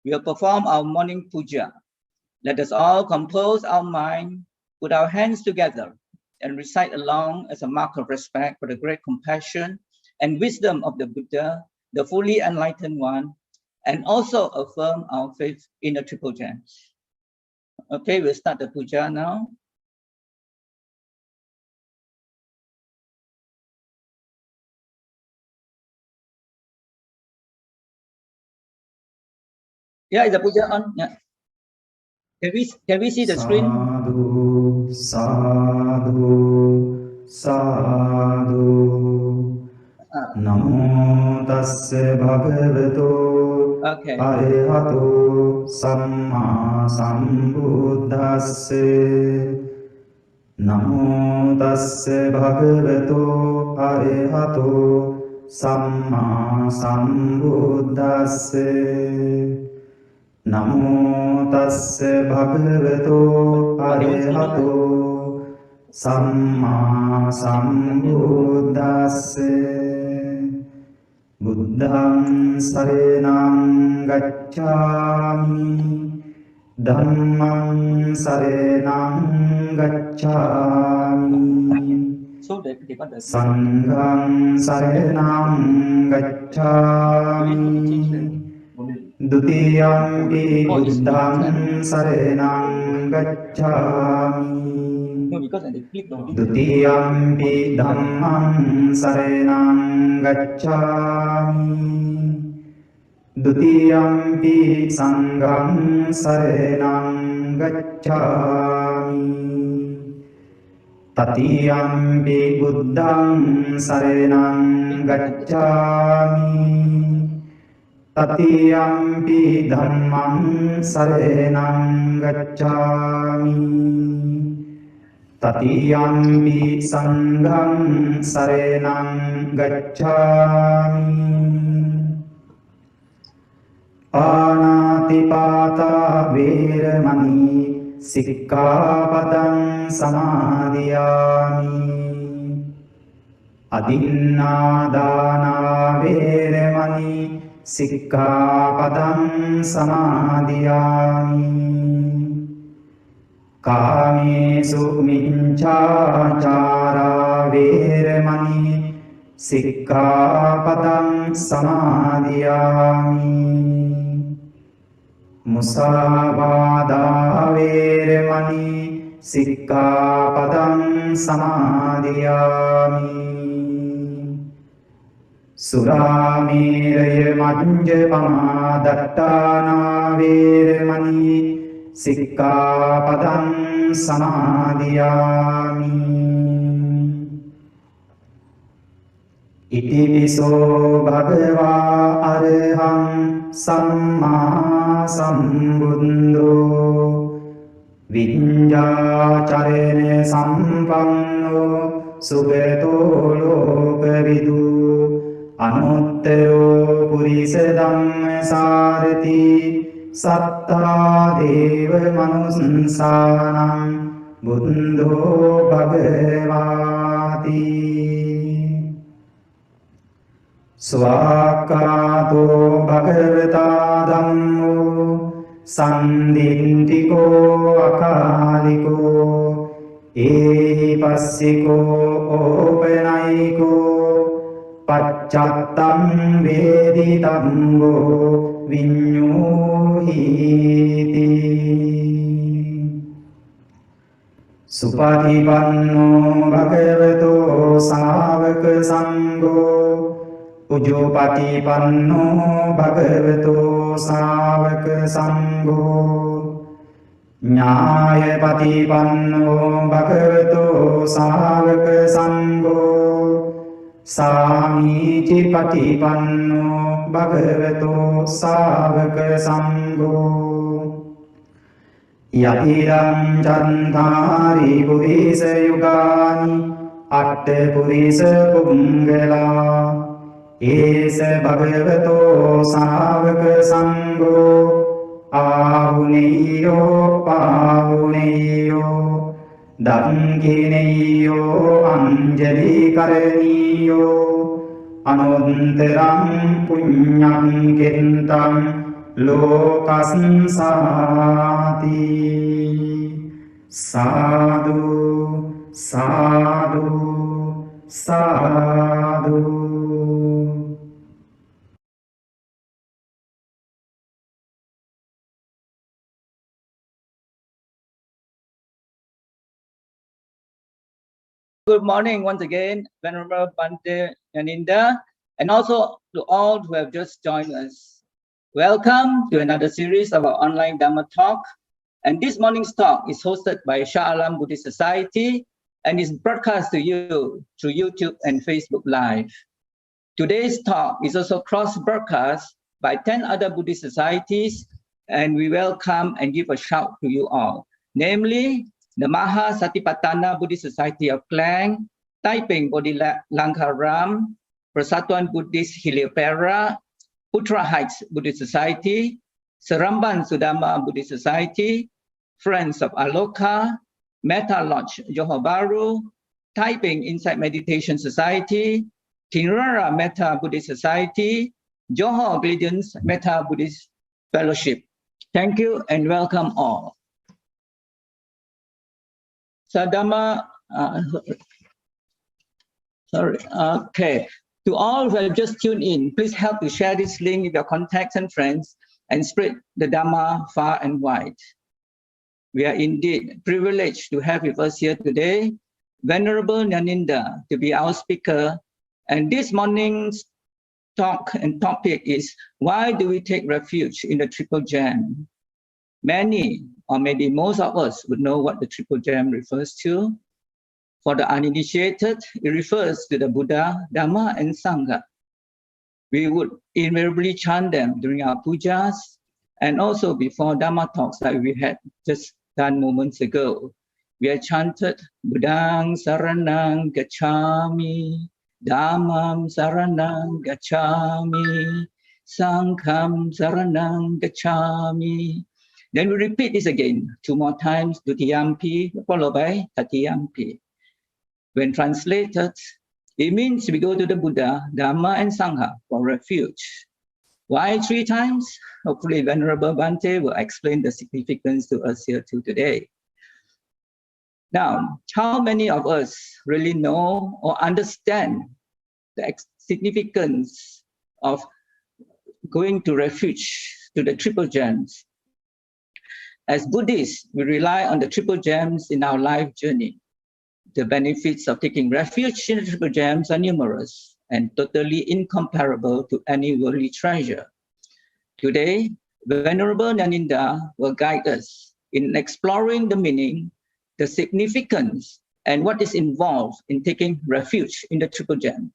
We will perform our morning puja. Let us all compose our mind, put our hands together, and recite along as a mark of respect for the great compassion and wisdom of the Buddha, the fully enlightened one, and also affirm our faith in the Triple Gems. Okay, we'll start the puja now. Yeah, is the puja on? Yeah. Can we see the screen? Sadhu, sadhu, sadhu. Namo tassa bhagavato arahato samma sambuddhasse. Namo tassa bhagavato arahato samma sambuddhasse. Namo tassa bhagavato arahato samma sambuddhasse. Buddham saranam gacchami, Dhammam saranam gacchami, Sangham saranam gacchami. Dutiyampi buddham saranam gacchami, Dutiyampi dhammam saranam gacchami, Dutiyampi sangham saranam gacchami, Tatiyampi buddham saranam gacchami, Tatiyampi dhammam saranam gacchami, Tatiyampi sangham saranam gacchami. Panatipata veramani sikkapadam samadhiyami, Adinnādāna veramani sikkapadam samadhiyami, Kāmesu miccācārā veramani sikkapadam samadhiyami, Musāvādā veramani sikkapadam samadhiyami, Surameraya majjapamā dattāna veramani sikkapadam samadhiyami. Itipiso bhagavā araham sammā sambuddho, viññācarena sampanno sugato lokavidu, anuttaro purisa dhammasārati sattā deva manusānam buddho bhagavāti. Svākkāto bhagavata dhammo sandintiko akāliko ehi passiko opanayiko paccattam veditammo viññūhīti. Supatipanno bhagavato sāvaka sangho, Ujjopatipanno bhagavato sāvaka sangho, Ñāyapatipanno bhagavato sāvaka sangho, Sāmīcipatipanno bhagavato sāvaka sangho, Yatiram cantari purisa yugāni atte purisa pungalā, Esa bhagavato sāvaka sangho āhuneyo pāhuneyo dankineyo anjali karaniyo anuntaram puññam kintam lokasati. Sadhu, sadhu, sadhu. Good morning once again, Venerable Nyaninda, and also to all who have just joined us. Welcome to another series of our online Dhamma talk. And this morning's talk is hosted by Shah Alam Buddhist Society and is broadcast to you through YouTube and Facebook Live. Today's talk is also cross-broadcast by 10 other Buddhist societies, and we welcome and give a shout to you all, namely the Maha Satipatthana Buddhist Society of Klang, Taiping Bodhi Lankaram, Persatuan Buddhist Hiliopera, Putra Heights Buddhist Society, Seramban Sudama Buddhist Society, Friends of Aloka, Metta Lodge Johor Bahru, Taiping Insight Meditation Society, Kinrara Metta Buddhist Society, Johor Gleedens Metta Buddhist Fellowship. Thank you and welcome all. Okay. To all who have just tuned in, please help to share this link with your contacts and friends and spread the Dhamma far and wide. We are indeed privileged to have with us here today Venerable Nyaninda to be our speaker. And this morning's talk and topic is, why do we take refuge in the Triple Gem? Many, or maybe most of us would know what the Triple Gem refers to. For the uninitiated, it refers to the Buddha, Dhamma and Sangha. We would invariably chant them during our pujas and also before Dhamma talks like we had just done moments ago. We have chanted Buddhang Saranang Gacchami, Dhammam Saranang Gacchami, Sangham Saranang Gacchami. Then we repeat this again 2 more times, Dutiyampi, followed by Tatiyampi. When translated, it means we go to the Buddha, Dhamma and Sangha for refuge. Why 3 times? Hopefully Venerable Bhante will explain the significance to us here too today. Now, how many of us really know or understand the significance of going to refuge, to the Triple Gems? As Buddhists, we rely on the Triple Gems in our life journey. The benefits of taking refuge in the Triple Gems are numerous and totally incomparable to any worldly treasure. Today, Venerable Nyaninda will guide us in exploring the meaning, the significance, and what is involved in taking refuge in the Triple Gem.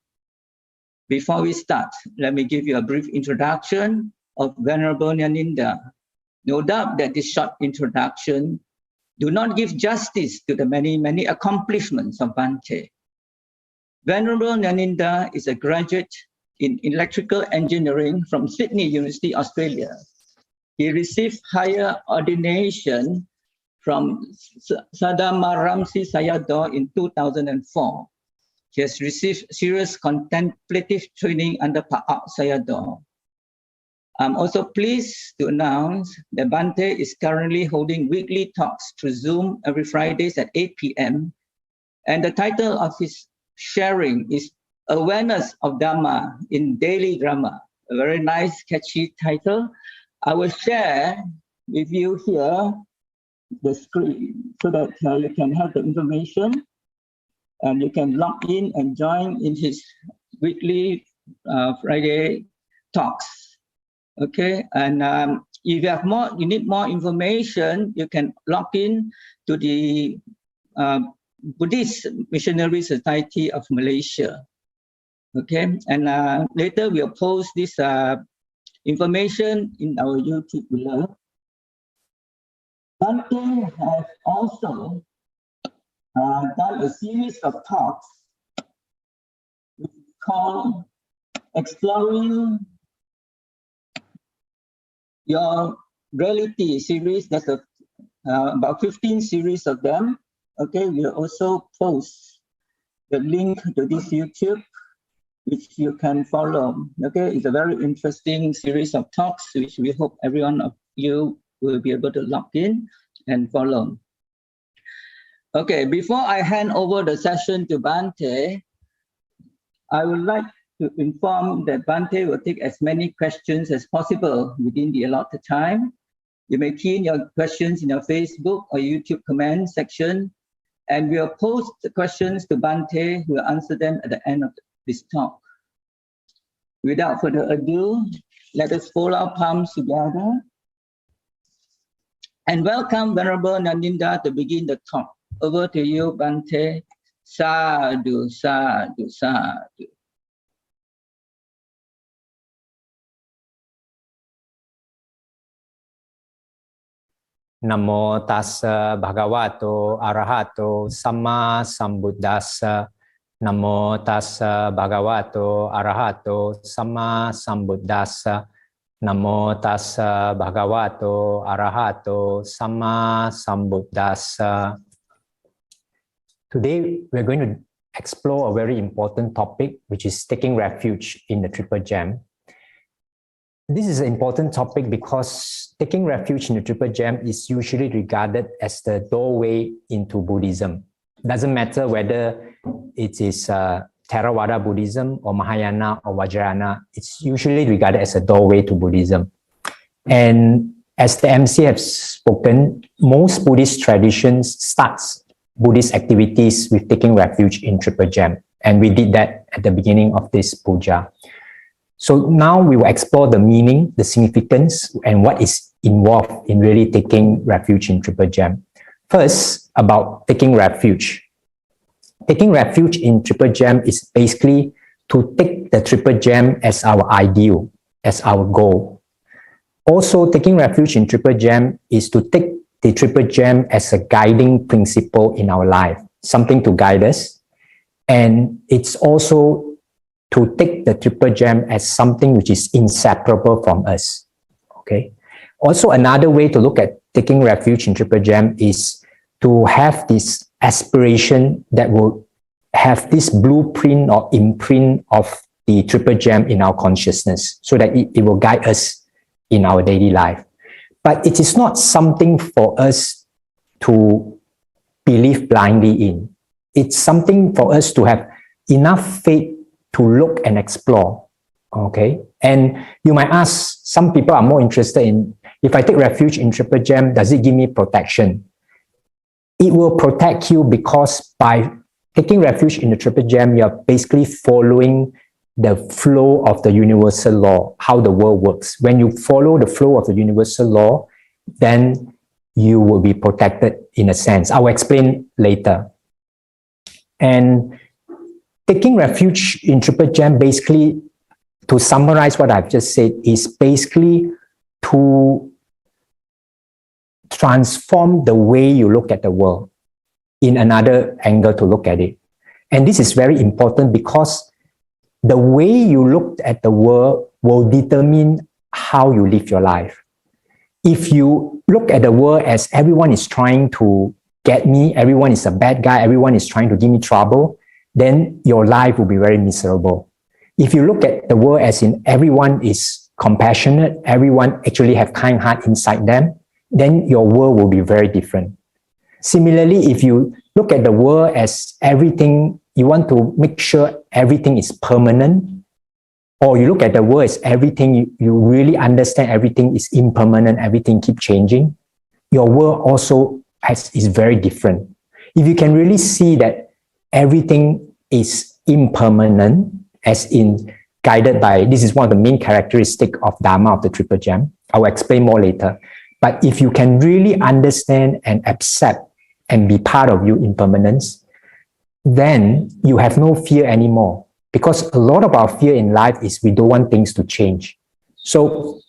Before we start, let me give you a brief introduction of Venerable Nyaninda. No doubt that this short introduction do not give justice to the many, many accomplishments of Bhante. Venerable Nyaninda is a graduate in electrical engineering from Sydney University, Australia. He received higher ordination from Sadhammaramsi Sayadaw in 2004. He has received serious contemplative training under Pa Auk Sayadaw. I'm also pleased to announce that Bhante is currently holding weekly talks through Zoom every Fridays at 8 p.m. And the title of his sharing is Awareness of Dhamma in Daily Drama. A very nice, catchy title. I will share with you here the screen so that you can have the information and you can log in and join in his weekly Friday talks. Okay, and if you have more, you need more information, you can log in to the Buddhist Missionary Society of Malaysia. Okay, and later we'll post this information in our YouTube below. Bhante has also done a series of talks called Exploring Your Reality series. There's about 15 series of them. Okay, we'll also post the link to this YouTube which you can follow. Okay, it's a very interesting series of talks, which we hope every one of you will be able to log in and follow. Okay, before I hand over the session to Bhante, I would like to inform that Bhante will take as many questions as possible within the allotted time. You may key in your questions in your Facebook or YouTube comment section, and we'll post the questions to Bhante, who will answer them at the end of this talk. Without further ado, let us fold our palms together and welcome Venerable Nyaninda to begin the talk. Over to you, Bhante. Sadhu, sadhu, sadhu. Namo tassa bhagavato arahato samma sambuddhassa. Namo tassa bhagavato arahato samma sambuddhassa. Namo tassa bhagavato arahato samma sambuddhassa. Today, we're going to explore a very important topic, which is taking refuge in the Triple Gem. This is an important topic because taking refuge in the Triple Gem is usually regarded as the doorway into Buddhism. Doesn't matter whether it is Theravada Buddhism or Mahayana or Vajrayana, it's usually regarded as a doorway to Buddhism. And as the MC has spoken, most Buddhist traditions starts Buddhist activities with taking refuge in Triple Gem. And we did that at the beginning of this puja. So now we will explore the meaning, the significance, and what is involved in really taking refuge in Triple Gem. First, about taking refuge. Taking refuge in Triple Gem is basically to take the Triple Gem as our ideal, as our goal. Also, taking refuge in Triple Gem is to take the Triple Gem as a guiding principle in our life, something to guide us. And it's also to take the Triple Gem as something which is inseparable from us. Okay. Also, another way to look at taking refuge in Triple Gem is to have this aspiration that will have this blueprint or imprint of the Triple Gem in our consciousness, so that it will guide us in our daily life. But it is not something for us to believe blindly in. It's something for us to have enough faith to look and explore, okay? And you might ask, some people are more interested in, if I take refuge in Triple Gem, does it give me protection? It will protect you because by taking refuge in the Triple Gem, you're basically following the flow of the universal law, how the world works. When you follow the flow of the universal law, then you will be protected in a sense. I will explain later. And taking refuge in Triple Gem, basically, to summarize what I've just said, is basically to transform the way you look at the world in another angle to look at it. And this is very important because the way you look at the world will determine how you live your life. If you look at the world as everyone is trying to get me, everyone is a bad guy, everyone is trying to give me trouble, then your life will be very miserable. If you look at the world as in everyone is compassionate, everyone actually have kind heart inside them, then your world will be very different. Similarly, if you look at the world as everything, you want to make sure everything is permanent, or you look at the world as everything, you really understand everything is impermanent, everything keeps changing, your world also is very different. If you can really see that everything is impermanent, as in guided by, this is one of the main characteristics of Dharma of the Triple Gem. I will explain more later. But if you can really understand and accept and be part of your impermanence, then you have no fear anymore. Because a lot of our fear in life is we don't want things to change. So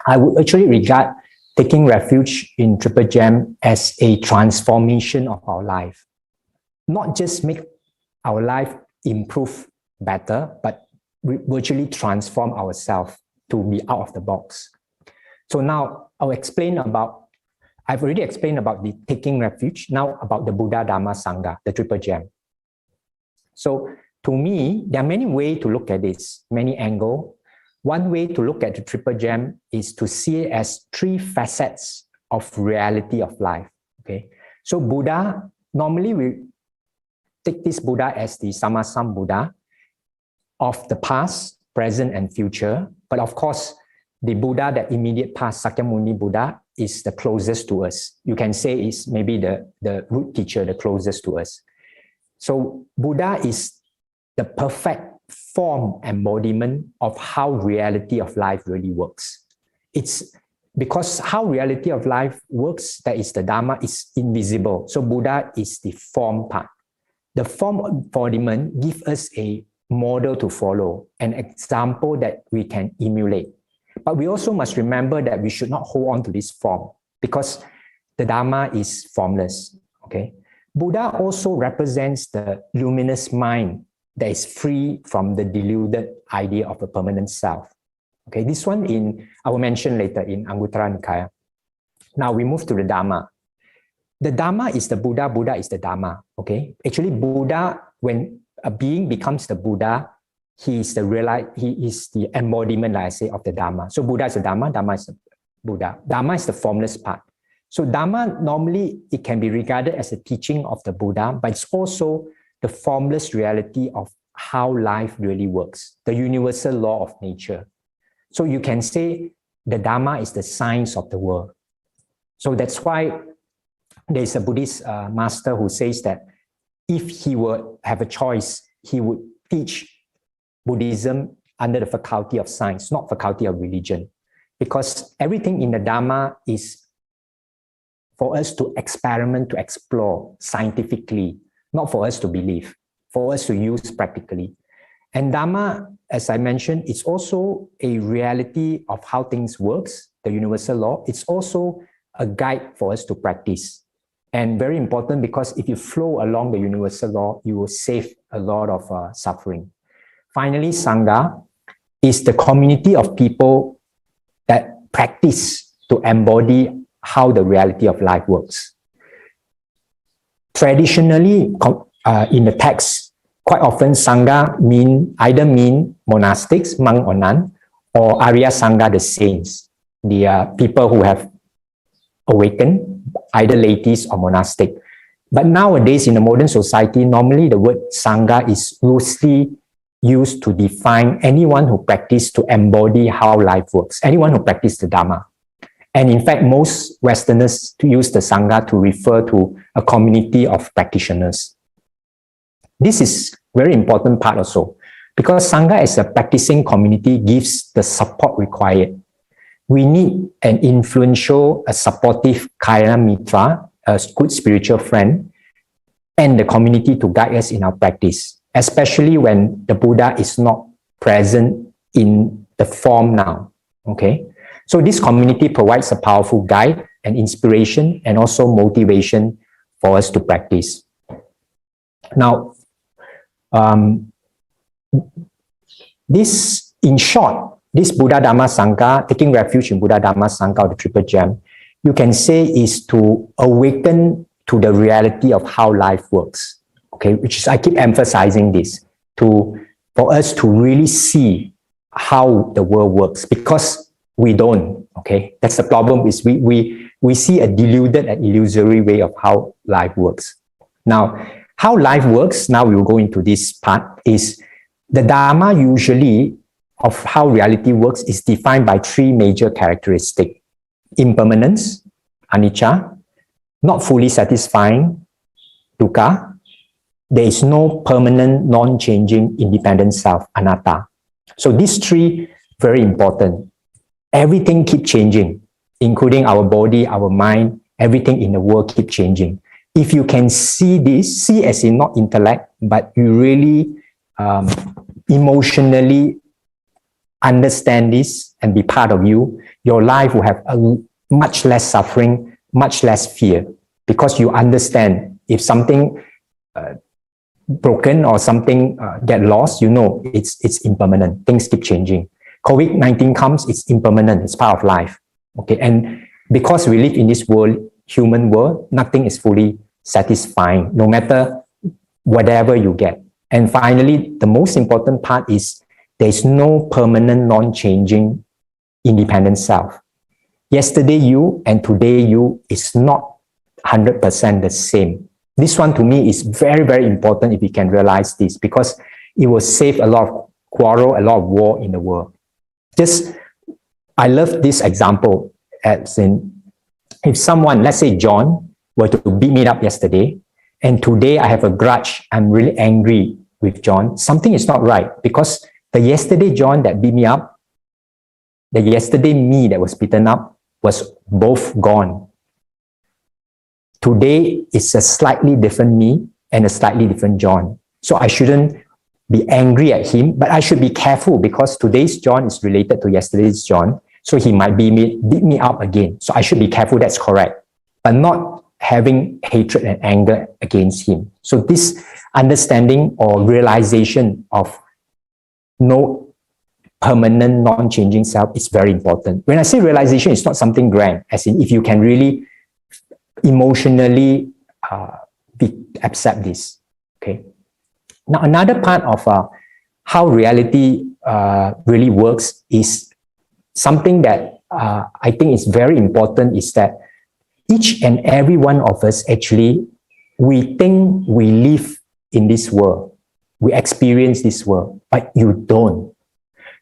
I would actually regard taking refuge in Triple Gem as a transformation of our life. Not just make our life improve better, but virtually transform ourselves to be out of the box. So now I've already explained about the taking refuge, now about the Buddha, Dhamma, Sangha, the Triple Gem. So to me, there are many ways to look at this, many angles. One way to look at the Triple Gem is to see it as three facets of reality of life. Okay, so Buddha, normally we take this Buddha as the Sammasam Buddha of the past, present, and future. But of course, the Buddha, the immediate past, Sakyamuni Buddha, is the closest to us. You can say it's maybe the root teacher, the closest to us. So Buddha is the perfect form embodiment of how reality of life really works. It's because how reality of life works, that is the Dharma is invisible. So Buddha is the form part. The form embodiment gives us a model to follow, an example that we can emulate. But we also must remember that we should not hold on to this form because the Dharma is formless. Okay, Buddha also represents the luminous mind that is free from the deluded idea of a permanent self. Okay, this one I will mention later in Anguttara Nikaya. Now we move to the Dharma. The Dharma is the Buddha, Buddha is the Dharma. Okay, actually Buddha, when a being becomes the Buddha, he is the embodiment, like I say, of the Dharma. So Buddha is the Dharma, Dharma is the Buddha. Dharma is the formless part. So Dharma, normally it can be regarded as a teaching of the Buddha, but it's also the formless reality of how life really works, the universal law of nature. So you can say the Dharma is the science of the world. So that's why there's a Buddhist master who says that if he would have a choice, he would teach Buddhism under the faculty of science, not faculty of religion. Because everything in the Dharma is for us to experiment, to explore scientifically, not for us to believe, for us to use practically. And Dharma, as I mentioned, it's also a reality of how things works, the universal law. It's also a guide for us to practice. And very important, because if you flow along the universal law, you will save a lot of suffering. Finally, Sangha is the community of people that practice to embody how the reality of life works. Traditionally, in the text, quite often Sangha either mean monastics, monk or nun, or Arya Sangha, the saints, the people who have awakened, either laities or monastic. But nowadays, in the modern society, normally the word Sangha is loosely used to define anyone who practices to embody how life works, anyone who practices the Dharma. And in fact, most Westerners use the Sangha to refer to a community of practitioners. This is very important part also, because Sangha as a practicing community gives the support required. We need an influential, a supportive Kaya Mitra, a good spiritual friend, and the community to guide us in our practice, especially when the Buddha is not present in the form now. Okay, so this community provides a powerful guide and inspiration and also motivation for us to practice. Now, this, in short, this Buddha Dhamma Sangha, taking refuge in Buddha Dhamma Sangha, or the Triple Gem, you can say is to awaken to the reality of how life works. Okay, which is, I keep emphasizing this, for us to really see how the world works, because we don't. Okay, that's the problem, is we see a deluded and illusory way of how life works. Now, how life works, now we will go into this part, is the Dharma usually of how reality works is defined by three major characteristics: impermanence, anicca, not fully satisfying, dukkha. There is no permanent, non-changing, independent self, anatta. So these three, very important. Everything keeps changing, including our body, our mind, everything in the world keeps changing. If you can see this, see as in not intellect, but you really emotionally understand this and be part of you, your life will have much less suffering, much less fear, because you understand if something broken or something get lost, you know it's impermanent. Things keep changing. COVID-19 comes, it's impermanent. It's part of life. Okay, and because we live in this world, human world, nothing is fully satisfying, no matter whatever you get. And finally, the most important part is there's no permanent, non-changing, independent self. Yesterday you and today you is not 100% the same. This one to me is very, very important if you can realize this, because it will save a lot of quarrel, a lot of war in the world. I love this example, as in, if someone, let's say John, were to beat me up yesterday, and today I have a grudge, I'm really angry with John, something is not right, because the yesterday John that beat me up, the yesterday me that was beaten up, was both gone. Today is a slightly different me and a slightly different John. So I shouldn't be angry at him, but I should be careful, because today's John is related to yesterday's John. So he might beat me up again. So I should be careful, that's correct. But not having hatred and anger against him. So this understanding or realization of no permanent, non-changing self is very important. When I say realization, it's not something grand, as in if you can really emotionally accept this. Okay. Now, another part of how reality really works is something that I think is very important, is that each and every one of us, actually, we think we live in this world. We experience this world, but you don't.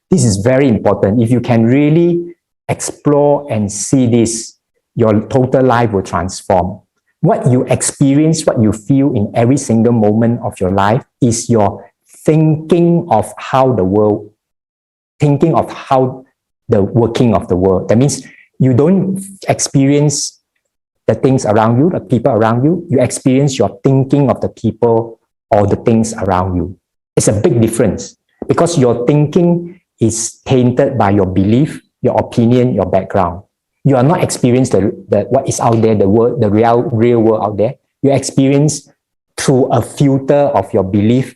This is very important. If you can really explore and see this, your total life will transform. What you experience, what you feel in every single moment of your life is your thinking of how the world, thinking of how the working of the world. That means you don't experience the things around you, the people around you. You experience your thinking of the people or the things around you. It's a big difference, because your thinking is tainted by your belief, your opinion, your background. You are not experiencing what is out there, the world, the real world out there. You experience through a filter of your belief,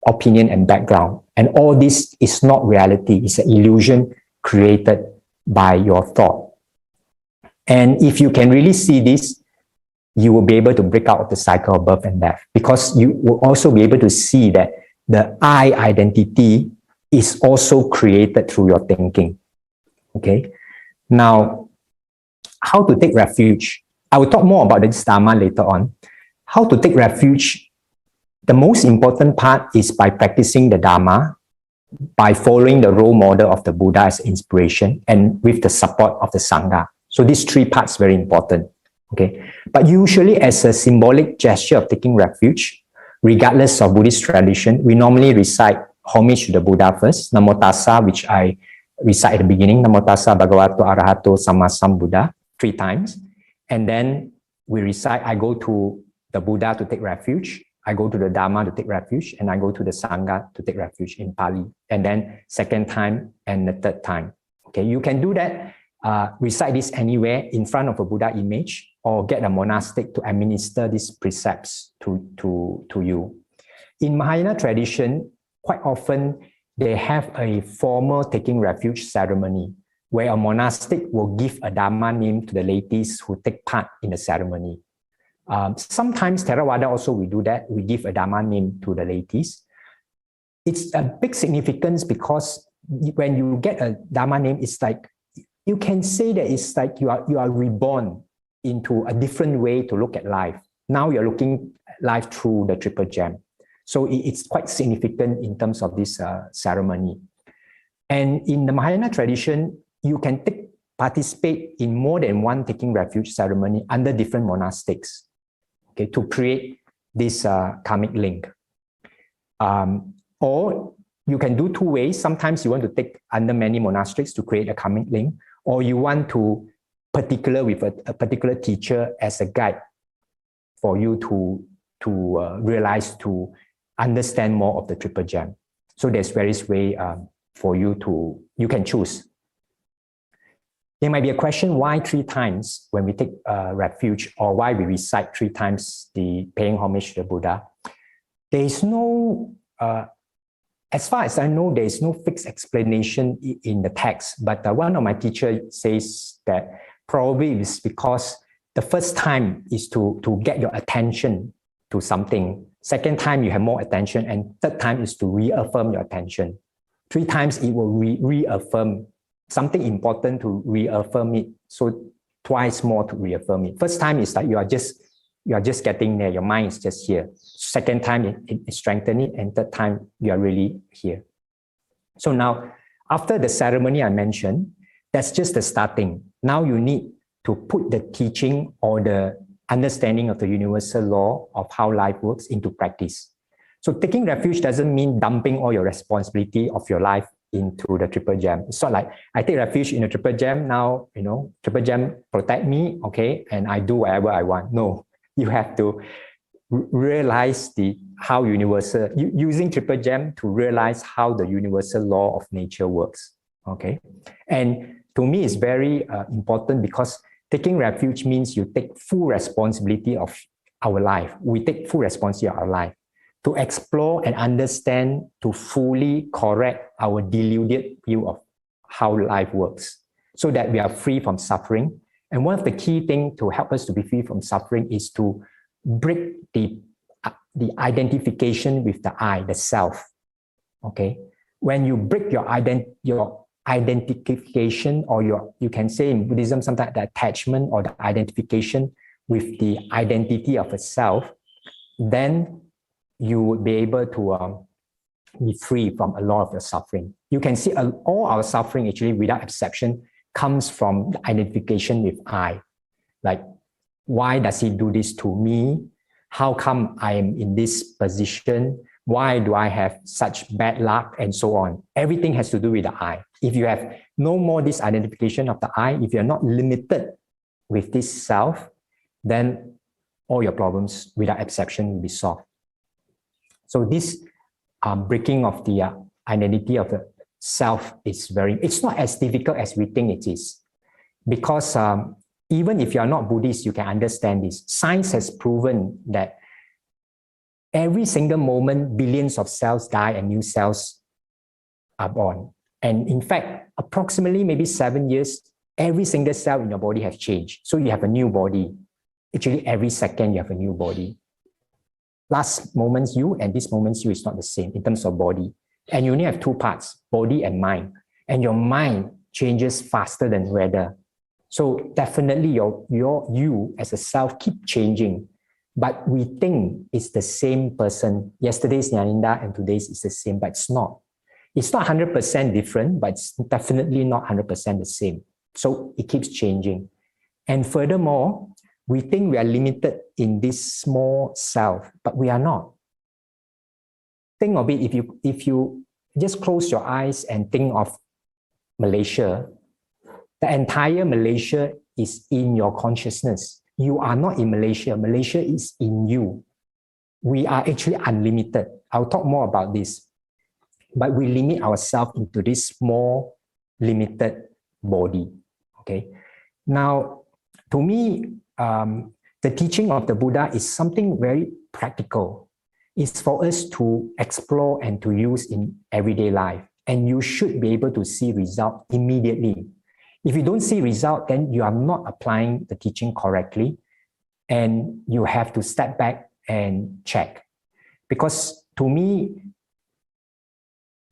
opinion, and background. And all this is not reality. It's an illusion created by your thought. And if you can really see this, you will be able to break out of the cycle of birth and death, because you will also be able to see that the I identity is also created through your thinking. Okay. Now, how to take refuge? I will talk more about this Dharma later on. How to take refuge? The most important part is by practicing the Dharma, by following the role model of the Buddha as inspiration, and with the support of the Sangha. So these three parts very important. Okay. But usually, as a symbolic gesture of taking refuge, regardless of Buddhist tradition, we normally recite homage to the Buddha first, Namo Tassa, which I recite at the beginning, Namo Tassa Bhagavato Arahato Samma Sambuddha, 3 times. And then we recite, I go to the Buddha to take refuge, I go to the Dharma to take refuge, and I go to the Sangha to take refuge in Pali. And then second time and the third time. Okay, you can do that, recite this anywhere in front of a Buddha image, or get a monastic to administer these precepts to you. In Mahayana tradition, quite often they have a formal taking refuge ceremony where a monastic will give a Dharma name to the ladies who take part in the ceremony. Sometimes Theravada also we do that. We give a Dharma name to the ladies. It's a big significance, because when you get a Dharma name, it's like, you can say that it's like you are reborn into a different way to look at life. Now you're looking at life through the Triple Gem. So it's quite significant in terms of this ceremony. And in the Mahayana tradition, you can participate in more than one taking refuge ceremony under different monastics, okay, to create this karmic link. Or you can do 2 ways. Sometimes you want to take under many monastics to create a karmic link, or you want to particular with a particular teacher as a guide for you to realize, to understand more of the Triple Gem. So there's various ways for you can choose. There might be a question, why 3 times when we take refuge, or why we recite 3 times the paying homage to the Buddha? There is no, as far as I know, there is no fixed explanation in the text, but one of my teachers says that probably it's because the first time is to get your attention to something, Second time, you have more attention. And third time is to reaffirm your attention. 3 times, it will reaffirm something important to reaffirm it. So twice more to reaffirm it. First time is like you are just getting there. Your mind is just here. Second time, it strengthens it. And third time, you are really here. So now, after the ceremony I mentioned, that's just the starting. Now you need to put the teaching or the understanding of the universal law of how life works into practice. So taking refuge doesn't mean dumping all your responsibility of your life into the Triple Gem. It's not like I take refuge in the Triple Gem now, Triple Gem protect me, okay, and I do whatever I want. No, you have to realize how universal, using Triple Gem to realize how the universal law of nature works, okay? And to me, it's very important because taking refuge means you take full responsibility of our life. We take full responsibility of our life to explore and understand, to fully correct our deluded view of how life works so that we are free from suffering. And one of the key things to help us to be free from suffering is to break the identification with the I, the self, okay? When you break your identification, or you can say in Buddhism sometimes the attachment or the identification with the identity of a self, then you would be able to be free from a lot of your suffering. You can see all our suffering actually without exception comes from the identification with I. Like, why does he do this to me? How come I am in this position? Why do I have such bad luck? And so on. Everything has to do with the I. If you have no more this identification of the I, if you're not limited with this self, then all your problems without exception will be solved. So this breaking of the identity of the self is it's not as difficult as we think it is. Because even if you are not Buddhist, you can understand this. Science has proven that every single moment, billions of cells die and new cells are born. And in fact, approximately maybe 7 years, every single cell in your body has changed. So you have a new body. Actually, every second you have a new body. Last moment's you and this moment's you is not the same in terms of body. And you only have 2 parts, body and mind. And your mind changes faster than weather. So definitely you as a self keep changing. But we think it's the same person. Yesterday's Nyaninda and today's is the same, but it's not. It's not 100% different, but it's definitely not 100% the same. So it keeps changing. And furthermore, we think we are limited in this small self, but we are not. Think of it, if you just close your eyes and think of Malaysia, the entire Malaysia is in your consciousness. You are not in Malaysia. Malaysia is in you. We are actually unlimited. I'll talk more about this. But we limit ourselves into this small, limited body. Okay. Now, to me, the teaching of the Buddha is something very practical. It's for us to explore and to use in everyday life. And you should be able to see result immediately. If you don't see result, then you are not applying the teaching correctly. And you have to step back and check. Because to me,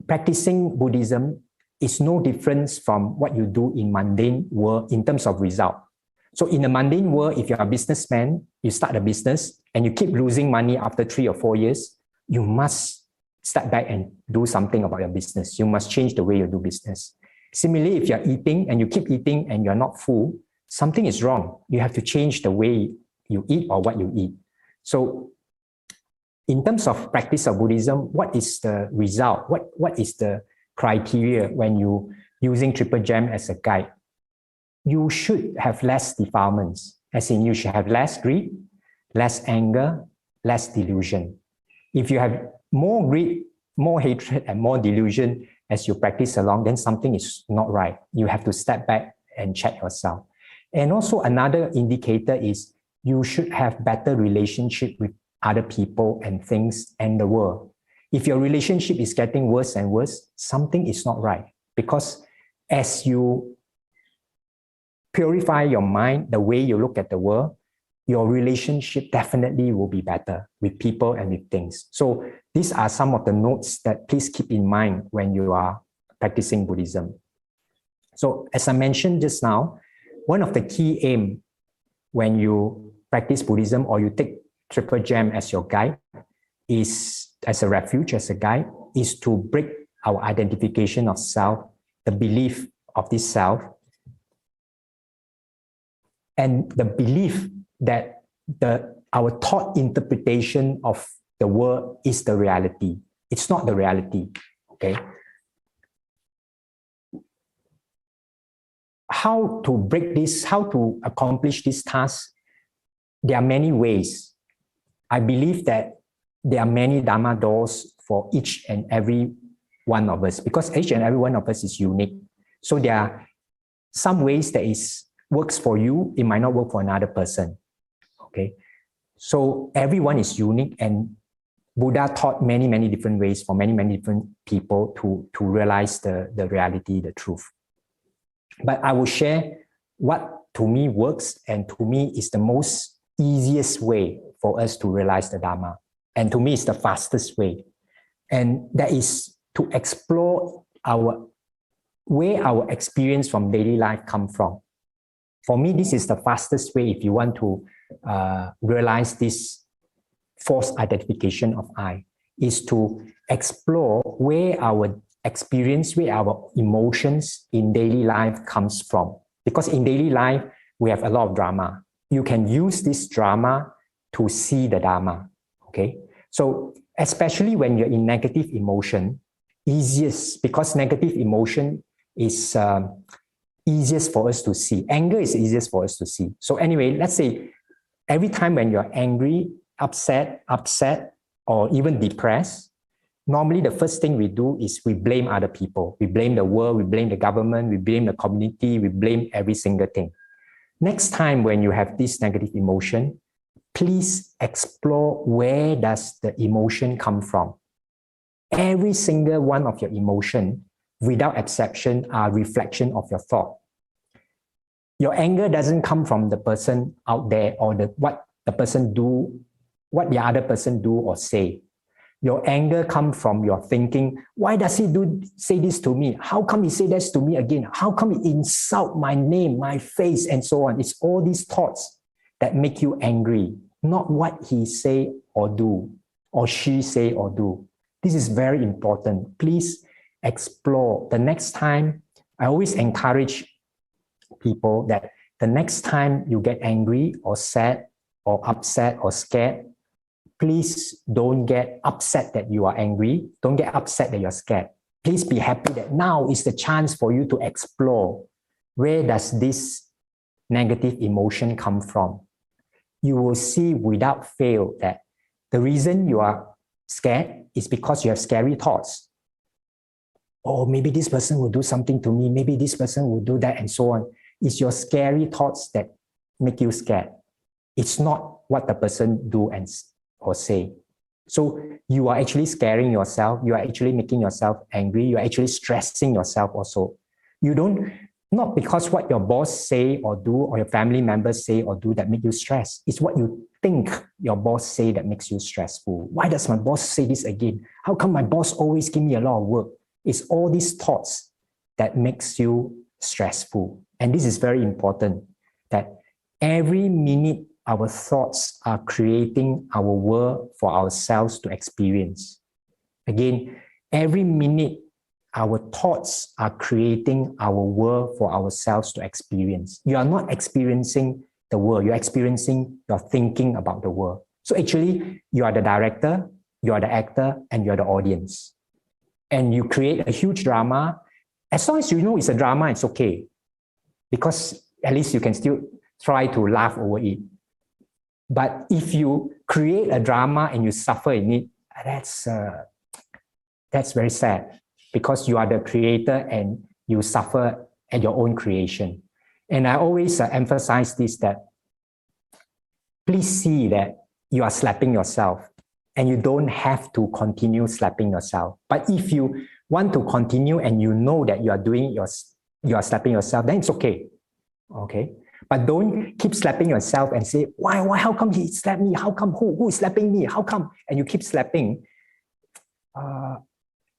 practicing Buddhism is no difference from what you do in mundane world in terms of result. So in the mundane world, if you're a businessman, you start a business and you keep losing money after 3 or 4 years, you must step back and do something about your business. You must change the way you do business. Similarly, if you're eating and you keep eating and you're not full, something is wrong. You have to change the way you eat or what you eat. So in terms of practice of Buddhism, what is the result? What is the criteria when you using Triple Gem as a guide? You should have less defilements, as in you should have less greed, less anger, less delusion. If you have more greed, more hatred, and more delusion as you practice along, then something is not right. You have to step back and check yourself. And also another indicator is you should have better relationship with other people and things and the world. If your relationship is getting worse and worse, something is not right. Because as you purify your mind, the way you look at the world, your relationship definitely will be better with people and with things. So these are some of the notes that please keep in mind when you are practicing Buddhism. So as I mentioned just now, one of the key aim when you practice Buddhism or you take Triple Gem as your guide is, as a refuge, as a guide, is to break our identification of self, the belief of this self, and the belief that our thought interpretation of the world is the reality. It's not the reality, okay? How to break this, how to accomplish this task? There are many ways. I believe that there are many Dharma doors for each and every one of us, because each and every one of us is unique. So there are some ways that works for you, it might not work for another person. Okay, so everyone is unique, and Buddha taught many, many different ways for many, many different people to realize the reality, the truth. But I will share what to me works, and to me is the most easiest way for us to realize the Dharma. And to me, it's the fastest way. And that is to explore where our experience from daily life come from. For me, this is the fastest way if you want to realize this false identification of I, is to explore where our experience, where our emotions in daily life comes from. Because in daily life, we have a lot of drama. You can use this drama to see the Dharma, okay? So especially when you're in negative emotion, easiest, because negative emotion is easiest for us to see. Anger is easiest for us to see. So anyway, let's say every time when you're angry, upset, or even depressed, normally the first thing we do is we blame other people. We blame the world, we blame the government, we blame the community, we blame every single thing. Next time when you have this negative emotion, please explore where does the emotion come from. Every single one of your emotion, without exception, are reflection of your thought. Your anger doesn't come from the person out there or what the other person do or say. Your anger comes from your thinking. Why does he say this to me? How come he say this to me again? How come he insult my name, my face, and so on? It's all these thoughts that make you angry, not what he say or do, or she say or do. This is very important. Please explore. The next time, I always encourage people that the next time you get angry or sad or upset or scared, please don't get upset that you are angry. Don't get upset that you're scared. Please be happy that now is the chance for you to explore where does this negative emotion come from. You will see without fail that the reason you are scared is because you have scary thoughts. Oh, maybe this person will do something to me. Maybe this person will do that, and so on. It's your scary thoughts that make you scared. It's not what the person do or say. So you are actually scaring yourself. You are actually making yourself angry. You are actually stressing yourself also. Not because what your boss say or do or your family members say or do that make you stress. It's what you think your boss say that makes you stressful. Why does my boss say this again? How come my boss always give me a lot of work? It's all these thoughts that makes you stressful. And this is very important, that every minute our thoughts are creating our world for ourselves to experience. Again, every minute our thoughts are creating our world for ourselves to experience. You are not experiencing the world, you're experiencing your thinking about the world. So actually, you are the director, you are the actor, and you're the audience. And you create a huge drama. As long as you know it's a drama, it's okay. Because at least you can still try to laugh over it. But if you create a drama and you suffer in it, that's very sad, because you are the creator and you suffer at your own creation. And I always emphasize this, that please see that you are slapping yourself and you don't have to continue slapping yourself. But if you want to continue and you know that you are slapping yourself, then it's okay. Okay. But don't keep slapping yourself and say, why, how come he slapped me? How come, who is slapping me? How come? And you keep slapping. A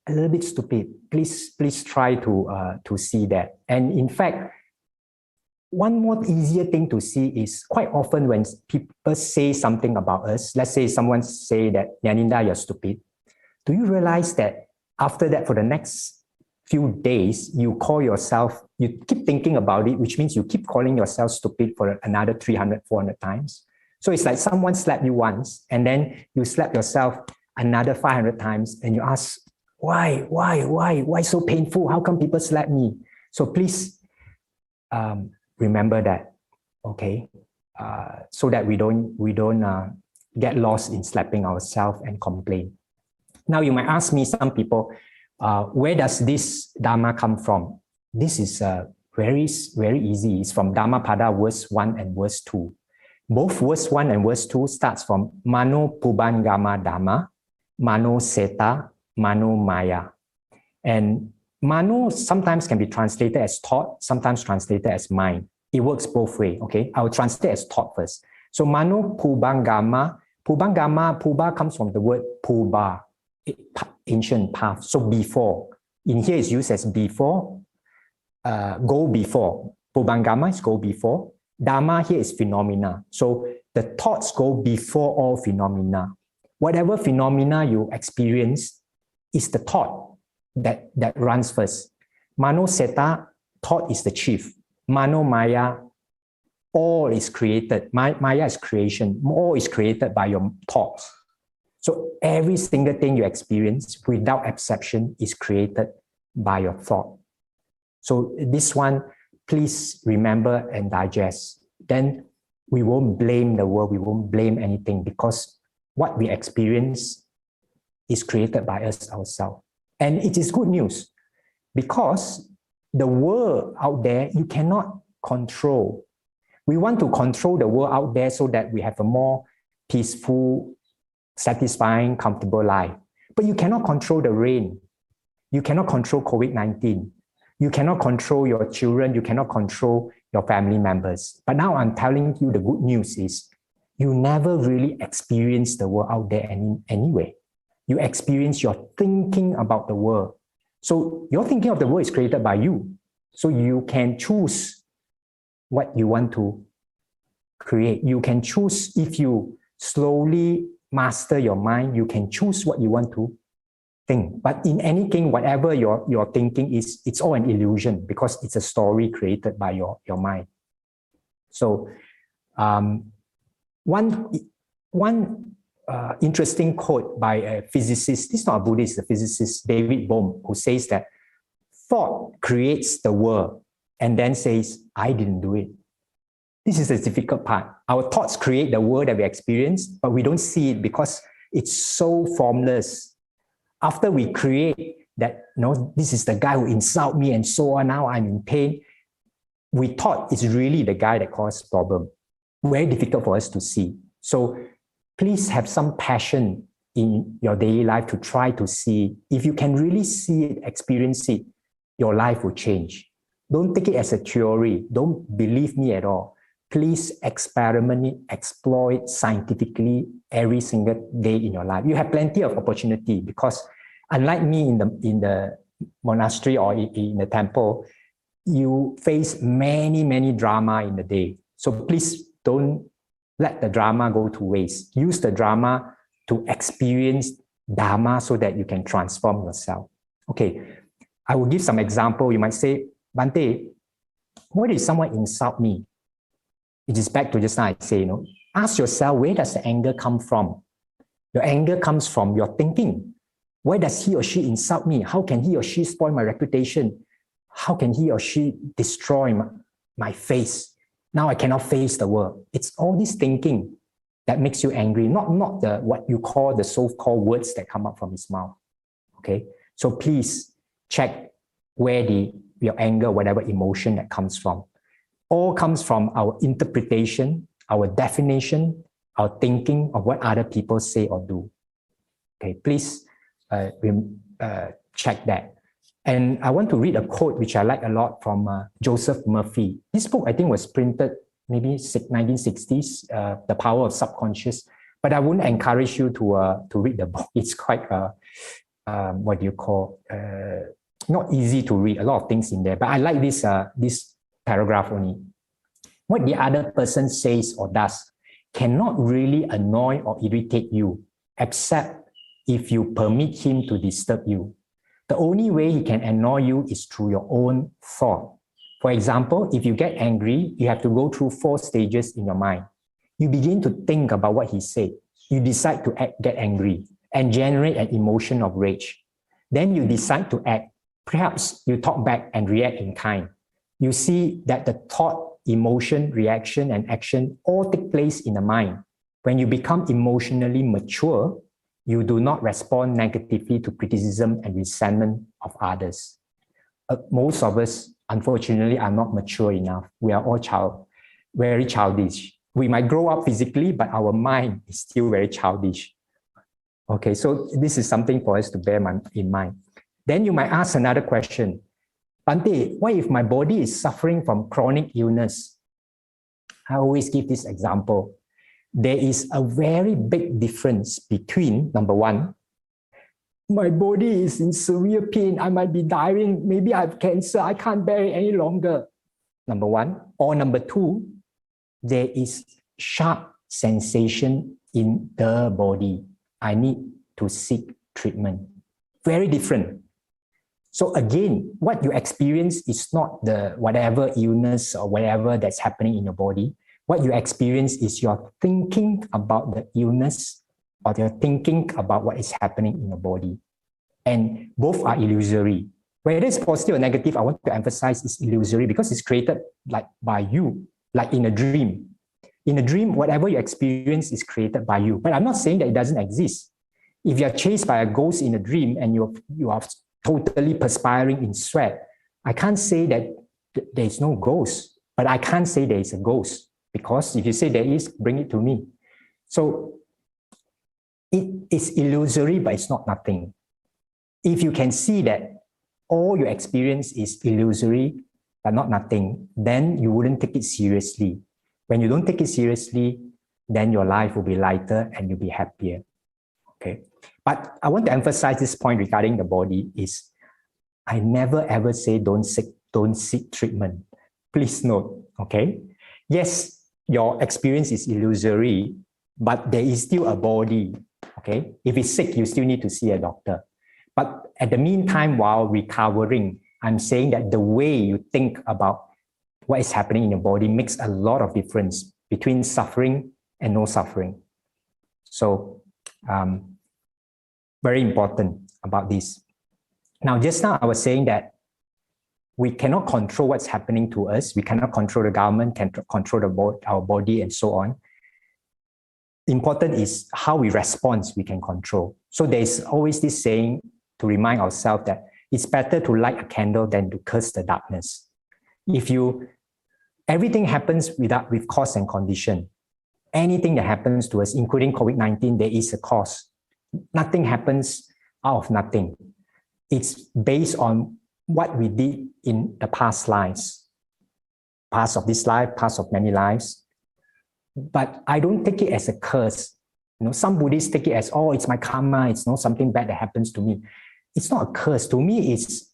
little bit stupid. Please try to see that. And in fact, one more easier thing to see is quite often when people say something about us, let's say someone say that, Nyaninda, you're stupid. Do you realize that after that, for the next few days, you call yourself, you keep thinking about it, which means you keep calling yourself stupid for another 300, 400 times. So it's like someone slapped you once, and then you slap yourself another 500 times, and you ask, why so painful? How come people slap me? So please remember that, okay? So that we don't get lost in slapping ourselves and complain. Now you might ask me, some people, where does this Dharma come from? This is very easy. It's from Dhammapada verse 1 and verse 2. Both verse 1 and verse 2 starts from Mano Pubangama Dhamma, Mano Seta, Mano Maya. And Mano sometimes can be translated as thought, sometimes translated as mind. It works both ways, okay? I will translate as thought first. So Mano Pubangama, Puba comes from the word Puba, ancient path. So before, in here is used as before, go before. Pubangama is go before. Dharma here is phenomena. So the thoughts go before all phenomena. Whatever phenomena you experience is the thought that runs first. Mano Seta, thought is the chief. Mano Maya, all is created. Maya is creation. All is created by your thoughts. So every single thing you experience without exception is created by your thought. So this one, please remember and digest. Then we won't blame the world, we won't blame anything, because what we experience is created by us ourselves. And it is good news, because the world out there, you cannot control. We want to control the world out there so that we have a more peaceful, satisfying, comfortable life. But you cannot control the rain. You cannot control COVID-19. You cannot control your children. You cannot control your family members. But now I'm telling you, the good news is you never really experience the world out there anyway. You experience your thinking about the world. So your thinking of the world is created by you. So you can choose what you want to create. You can choose, if you slowly master your mind, you can choose what you want to think. But in any case, whatever your thinking is, it's all an illusion, because it's a story created by your mind. So one interesting quote by a physicist, this is not a Buddhist, a physicist, David Bohm, who says that thought creates the world and then says, I didn't do it. This is the difficult part. Our thoughts create the world that we experience, but we don't see it because it's so formless. After we create that, this is the guy who insulted me and so on, now I'm in pain, we thought it's really the guy that caused problem. Very difficult for us to see. So please have some passion in your daily life to try to see. If you can really see it, experience it, your life will change. Don't take it as a theory. Don't believe me at all. Please experiment it, explore it scientifically every single day in your life. You have plenty of opportunity, because unlike me in the monastery or in the temple, you face many drama in the day. So please don't let the drama go to waste. Use the drama to experience Dharma so that you can transform yourself. Okay, I will give some example. You might say, Bhante, what if someone insult me? It is back to just now I say, ask yourself, where does the anger come from? Your anger comes from your thinking. Why does he or she insult me? How can he or she spoil my reputation? How can he or she destroy my face? Now I cannot face the world. It's all this thinking that makes you angry, not what you call the so-called words that come up from his mouth. Okay, so please check where your anger, whatever emotion that comes from. All comes from our interpretation, our definition, our thinking of what other people say or do. Okay, please check that. And I want to read a quote which I like a lot from Joseph Murphy. This book, I think, was printed maybe 1960s, The Power of Subconscious. But I wouldn't encourage you to read the book. It's quite, what do you call, not easy to read, a lot of things in there. But I like this paragraph only. What the other person says or does cannot really annoy or irritate you, except if you permit him to disturb you. The only way he can annoy you is through your own thought. For example, if you get angry, you have to go through 4 stages in your mind. You begin to think about what he said. You decide to get angry and generate an emotion of rage. Then you decide to act. Perhaps you talk back and react in kind. You see that the thought, emotion, reaction, and action all take place in the mind. When you become emotionally mature, you do not respond negatively to criticism and resentment of others. Most of us, unfortunately, are not mature enough. We are all very childish. We might grow up physically, but our mind is still very childish. Okay, so this is something for us to bear in mind. Then you might ask another question. Bhante, what if my body is suffering from chronic illness? I always give this example. There is a very big difference between, number one, my body is in severe pain, I might be dying, maybe I have cancer, I can't bear it any longer, number one. Or number two, there is sharp sensation in the body. I need to seek treatment. Very different. So again, what you experience is not the whatever illness or whatever that's happening in your body. What you experience is your thinking about the illness or your thinking about what is happening in your body. And both are illusory. Whether it's positive or negative, I want to emphasize it's illusory because it's created like by you, like in a dream. In a dream, whatever you experience is created by you. But I'm not saying that it doesn't exist. If you're chased by a ghost in a dream and you are totally perspiring in sweat, I can't say that there is no ghost, but I can't say there is a ghost. Because if you say there is, bring it to me. So it is illusory, but it's not nothing. If you can see that all your experience is illusory, but not nothing, then you wouldn't take it seriously. When you don't take it seriously, then your life will be lighter and you'll be happier. Okay. But I want to emphasize this point regarding the body is I never ever say don't seek treatment. Please note, okay? Yes, your experience is illusory, but there is still a body, okay? If it's sick, you still need to see a doctor. But at the meantime, while recovering, I'm saying that the way you think about what is happening in your body makes a lot of difference between suffering and no suffering. So, very important about this. Now, just now I was saying that we cannot control what's happening to us. We cannot control the government, can control our body and so on. Important is how we respond we can control. So there's always this saying to remind ourselves that it's better to light a candle than to curse the darkness. Everything happens with cause and condition. Anything that happens to us, including COVID-19, there is a cause. Nothing happens out of nothing. It's based on what we did in the past lives, past of this life, past of many lives. But I don't take it as a curse. Some Buddhists take it as, oh, it's my karma, it's not something bad that happens to me. It's not a curse. To me, it's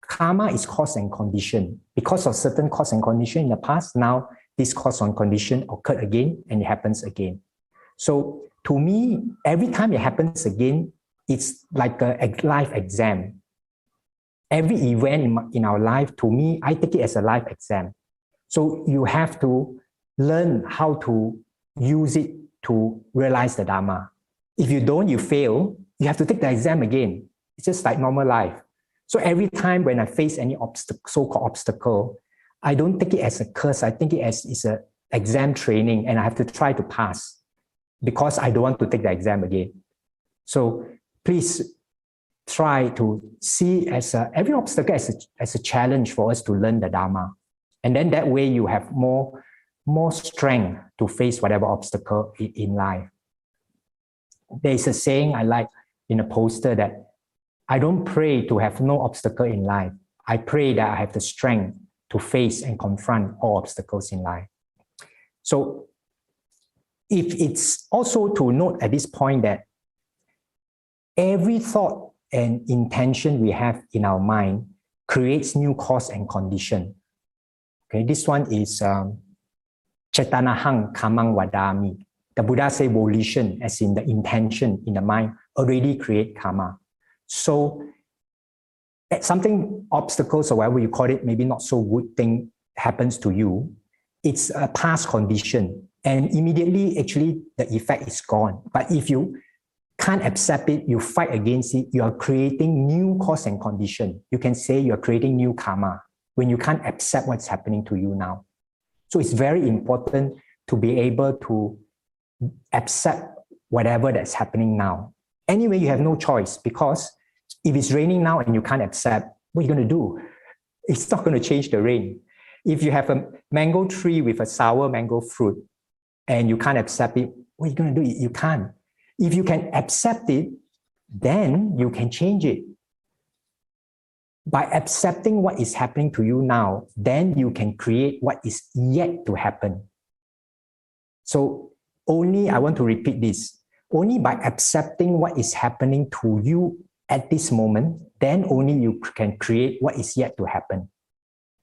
karma is cause and condition. Because of certain cause and condition in the past, now this cause and condition occurred again and it happens again. So to me, every time it happens again, it's like a life exam. Every event in our life, to me, I take it as a life exam. So you have to learn how to use it to realize the Dharma. If you don't, you fail, you have to take the exam again. It's just like normal life. So every time when I face any so-called obstacle, I don't take it as a curse. I think it as it's an exam training and I have to try to pass because I don't want to take the exam again. So please try to see every obstacle as a challenge for us to learn the Dharma. And then that way you have more strength to face whatever obstacle in life. There is a saying I like in a poster that I don't pray to have no obstacle in life. I pray that I have the strength to face and confront all obstacles in life. So if it's also to note at this point that every thought and intention we have in our mind creates new cause and condition. Okay, this one is Chetanahang Kamang Vadami. The Buddha say volition, as in the intention in the mind, already create karma. So something, obstacles or whatever you call it, maybe not so good thing happens to you, it's a past condition. And immediately, actually, the effect is gone. But if you can't accept it, you fight against it, you are creating new cause and condition. You can say you're creating new karma when you can't accept what's happening to you now. So it's very important to be able to accept whatever that's happening now. Anyway, you have no choice, because if it's raining now and you can't accept, what are you going to do? It's not going to change the rain. If you have a mango tree with a sour mango fruit and you can't accept it, what are you going to do? You can't. If you can accept it, then you can change it. By accepting what is happening to you now, then you can create what is yet to happen. So only, I want to repeat this, only by accepting what is happening to you at this moment, then only you can create what is yet to happen.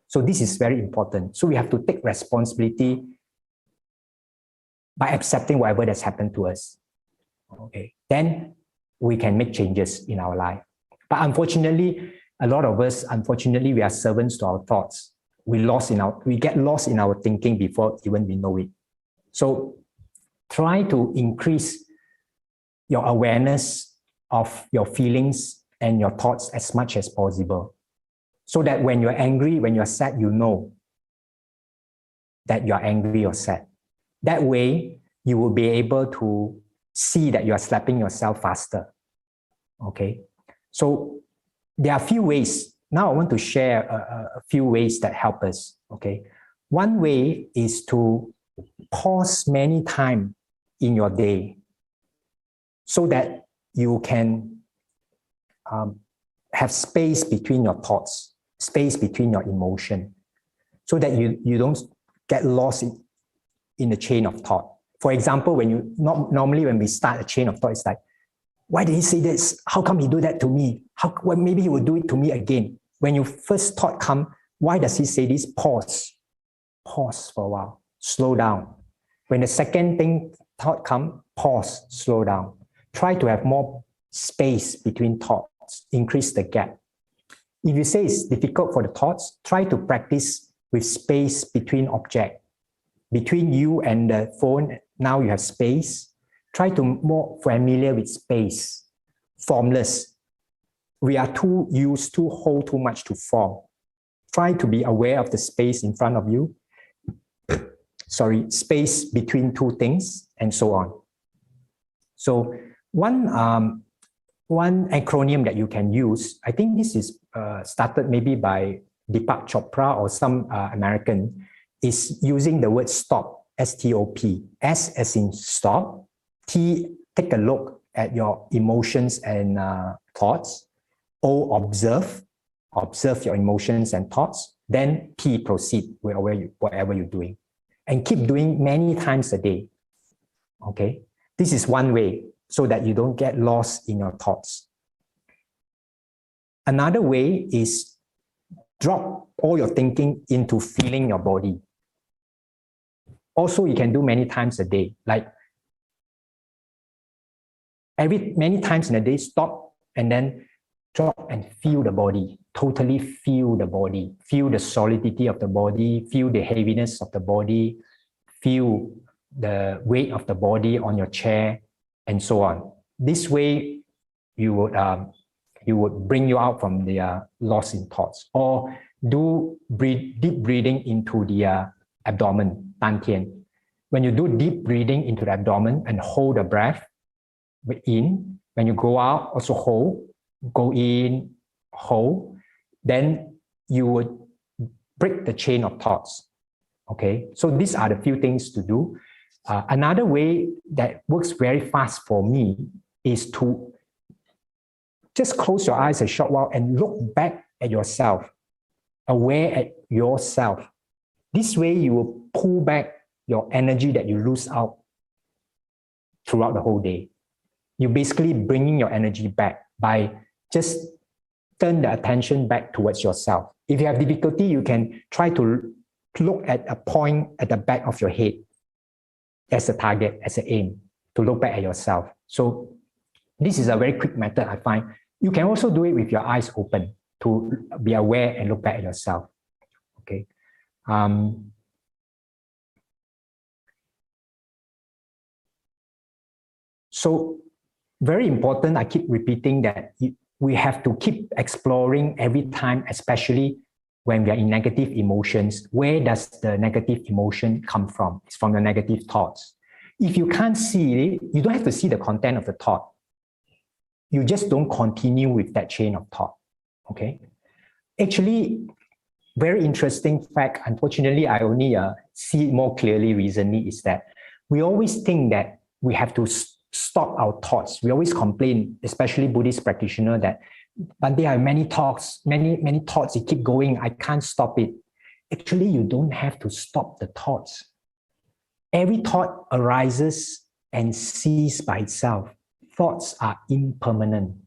So this is very important. So we have to take responsibility by accepting whatever that's happened to us. Okay, then we can make changes in our life. But unfortunately, a lot of us, we are servants to our thoughts. We get lost in our thinking before even we know it. So try to increase your awareness of your feelings and your thoughts as much as possible, so that when you're angry, when you're sad, you know that you're angry or sad. That way, you will be able to see that you are slapping yourself faster. Okay, so there are a few ways. Now I want to share a few ways that help us. Okay, one way is to pause many times in your day, so that you can have space between your thoughts, space between your emotion, so that you don't get lost in the chain of thought. For example, normally when we start a chain of thought, it's like, why did he say this? How come he do that to me? Maybe he will do it to me again. When your first thought come, why does he say this? Pause for a while, slow down. When the second thought come, pause, slow down. Try to have more space between thoughts, increase the gap. If you say it's difficult for the thoughts, try to practice with space between objects. Between you and the phone, now you have space. Try to more familiar with space, formless. We are too used to hold too much to form. Try to be aware of the space in front of you. Space between two things, and so on. So one acronym that you can use, I think this is started maybe by Deepak Chopra or some American, is using the word stop, S-T-O-P. S as in stop. T, take a look at your emotions and thoughts. O, observe your emotions and thoughts. Then P, proceed whatever you're doing. And keep doing many times a day. Okay? This is one way, so that you don't get lost in your thoughts. Another way is drop all your thinking into feeling your body. Also, you can do many times a day. Like many times in a day, stop and then drop and feel the body. Totally feel the body. Feel the solidity of the body. Feel the heaviness of the body. Feel the weight of the body on your chair, and so on. This way, you would bring you out from the loss in thoughts. Or do deep breathing into the abdomen, dantian. When you do deep breathing into the abdomen and hold the breath in, when you go out, also hold, go in, hold, then you would break the chain of thoughts. Okay, so these are the few things to do. Another way that works very fast for me is to just close your eyes a short while and look back at yourself, aware at yourself. This way you will pull back your energy that you lose out throughout the whole day. You're basically bringing your energy back by just turn the attention back towards yourself. If you have difficulty, you can try to look at a point at the back of your head as a target, as an aim, to look back at yourself. So this is a very quick method, I find. You can also do it with your eyes open to be aware and look back at yourself. Okay. So very important, I keep repeating that we have to keep exploring every time, especially when we are in negative emotions. Where does the negative emotion come from? It's from the negative thoughts. If you can't see it, you don't have to see the content of the thought. You just don't continue with that chain of thought. Okay? Actually, very interesting fact, unfortunately, I only see it more clearly recently, is that we always think that we have to stop our thoughts. We always complain, especially Buddhist practitioner, that but there are many thoughts, many thoughts, they keep going, I can't stop it. Actually, you don't have to stop the thoughts. Every thought arises and ceases by itself. Thoughts are impermanent.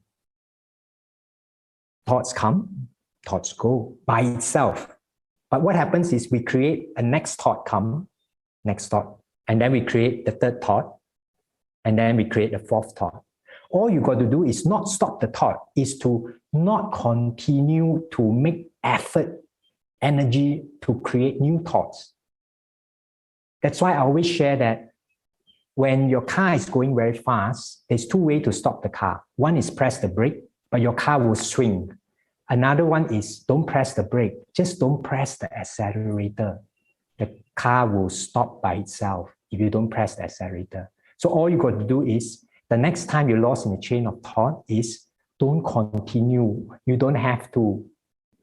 Thoughts come, thoughts go by itself. But what happens is we create a next thought come, next thought, and then we create the third thought, and then we create the fourth thought. All you got to do is not stop the thought, is to not continue to make effort, energy to create new thoughts. That's why I always share that when your car is going very fast, there's two ways to stop the car. One is press the brake, but your car will swing. Another one is don't press the brake, just don't press the accelerator. The car will stop by itself if you don't press the accelerator. So all you got to do is, the next time you're lost in the chain of thought is, don't continue. You don't have to.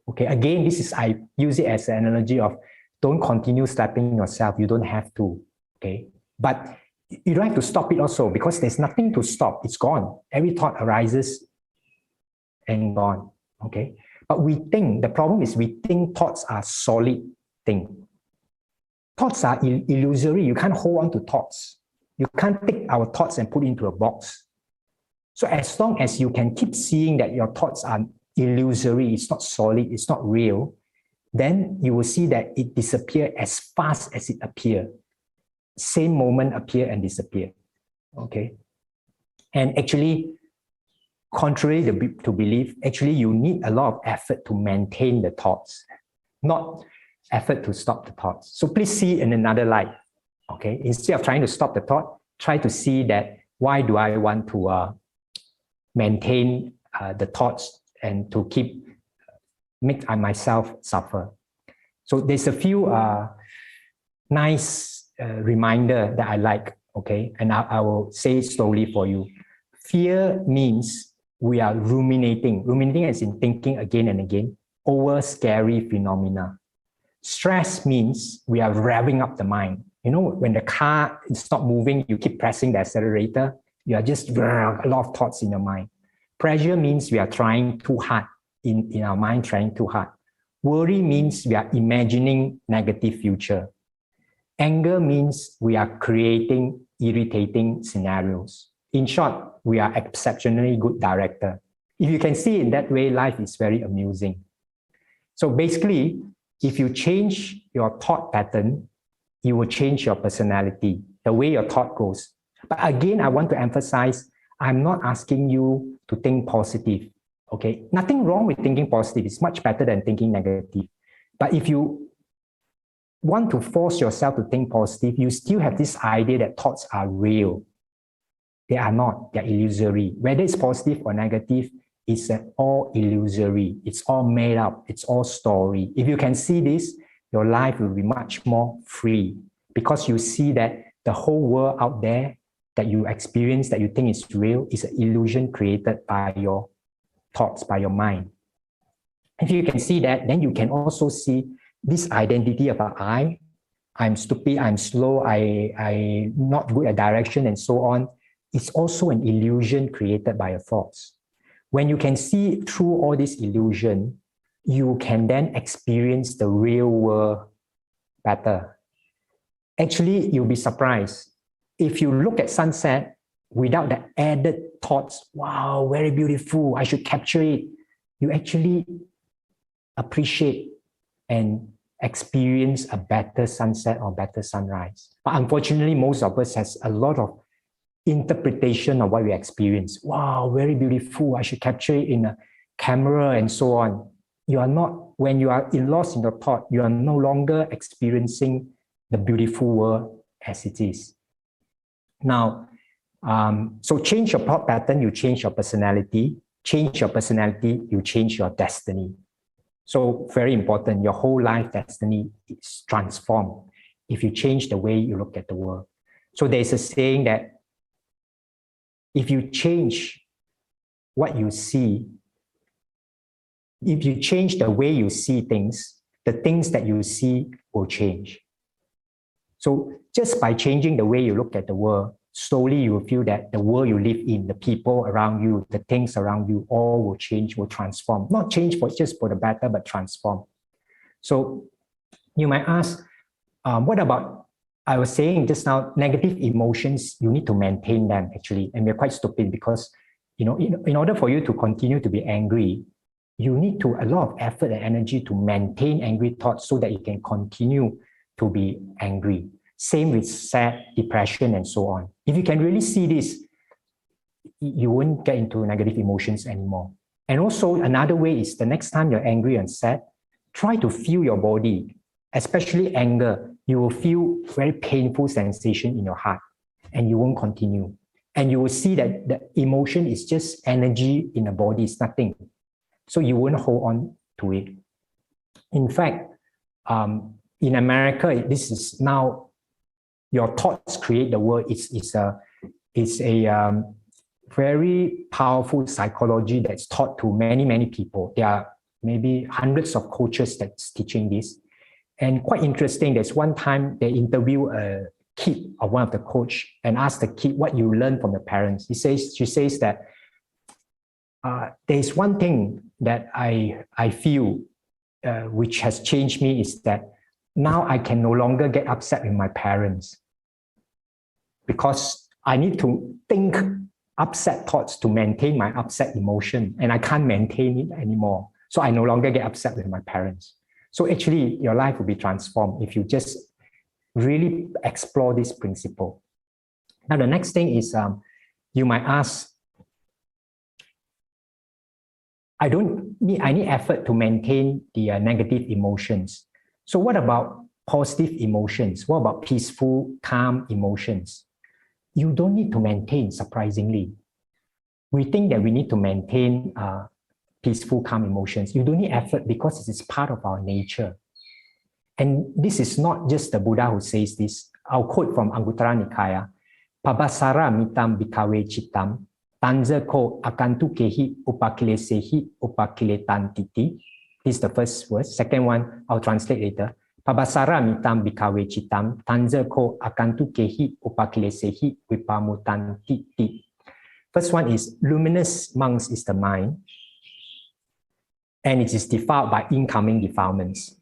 Okay, again, I use it as an analogy of don't continue slapping yourself. You don't have to. Okay, but you don't have to stop it also, because there's nothing to stop. It's gone. Every thought arises and gone. Okay, but we think, the problem is we think thoughts are solid thing. Thoughts are illusory. You can't hold on to thoughts. You can't take our thoughts and put into a box. So as long as you can keep seeing that your thoughts are illusory, it's not solid, it's not real, then you will see that it disappears as fast as it appears. Same moment appear and disappear. Okay? And actually, contrary to belief, actually you need a lot of effort to maintain the thoughts, not effort to stop the thoughts. So please see in another light. Okay, instead of trying to stop the thought, try to see that why do I want to maintain the thoughts and to make myself suffer. So there's a few nice reminder that I like. Okay, and I will say it slowly for you. Fear means we are ruminating. Ruminating as in thinking again and again over scary phenomena. Stress means we are revving up the mind. You know, when the car is not moving, you keep pressing the accelerator, you are just a lot of thoughts in your mind. Pressure means we are trying too hard, in our mind, trying too hard. Worry means we are imagining negative future. Anger means we are creating irritating scenarios. In short, we are exceptionally good director. If you can see it in that way, life is very amusing. So basically, if you change your thought pattern, you will change your personality, the way your thought goes. But again, I want to emphasize, I'm not asking you to think positive. Okay, nothing wrong with thinking positive. It's much better than thinking negative. But if you want to force yourself to think positive, you still have this idea that thoughts are real. They are not. They're illusory. Whether it's positive or negative, it's all illusory. It's all made up. It's all story. If you can see this, your life will be much more free, because you see that the whole world out there that you experience, that you think is real, is an illusion created by your thoughts, by your mind. If you can see that, then you can also see this identity of I'm stupid, I'm slow, I'm not good at direction, and so on. It's also an illusion created by your thoughts. When you can see through all this illusion, you can then experience the real world better. actually you'll be surprised. If you look at sunset without the added thoughts, wow, very beautiful, I should capture it, you actually appreciate and experience a better sunset or better sunrise. But unfortunately, most of us has a lot of interpretation of what we experience. Wow, very beautiful, I should capture it in a camera and so on. You are not, when you are lost in your thought, you are no longer experiencing the beautiful world as it is. Now, so change your thought pattern, you change your personality. Change your personality, you change your destiny. So very important, your whole life destiny is transformed if you change the way you look at the world. So there's a saying that if you change what you see, if you change the way you see things, the things that you see will change. So just by changing the way you look at the world, slowly you will feel that the world you live in, the people around you, the things around you, all will change, will transform. Not change just for the better, but transform. So you might ask, what about, I was saying just now, negative emotions, you need to maintain them actually. And we're quite stupid because, you know, in order for you to continue to be angry, you need a lot of effort and energy to maintain angry thoughts so that you can continue to be angry. Same with sad, depression, and so on. If you can really see this, you won't get into negative emotions anymore. And also another way is the next time you're angry and sad, try to feel your body, especially anger. You will feel very painful sensation in your heart and you won't continue. And you will see that the emotion is just energy in the body, it's nothing. So you won't hold on to it. In fact, in America, this is now, your thoughts create the world. It's a very powerful psychology that's taught to many, many people. There are maybe hundreds of coaches that's teaching this. And quite interesting, there's one time they interview a kid of one of the coach and ask the kid what you learned from the parents. She says that there's one thing that I feel which has changed me is that now I can no longer get upset with my parents because I need to think upset thoughts to maintain my upset emotion, and I can't maintain it anymore. So I no longer get upset with my parents. So actually, your life will be transformed if you just really explore this principle. Now, the next thing is you might ask, I need effort to maintain the negative emotions. So what about positive emotions? What about peaceful, calm emotions? You don't need to maintain, surprisingly. We think that we need to maintain peaceful, calm emotions. You don't need effort because it is part of our nature. And this is not just the Buddha who says this. I'll quote from Anguttara Nikaya, Pabasara mitam bhikkhave chittam, tanza ko akantu kehi upakilesehi upakiletantiti. This is the first verse. Second one, I'll translate later. Pabasara mitam bhikkhave chittam, tanza ko akantu kehi upakilesehi vipamutantiti. First one is luminous monks is the mind, and it is defiled by incoming defilements.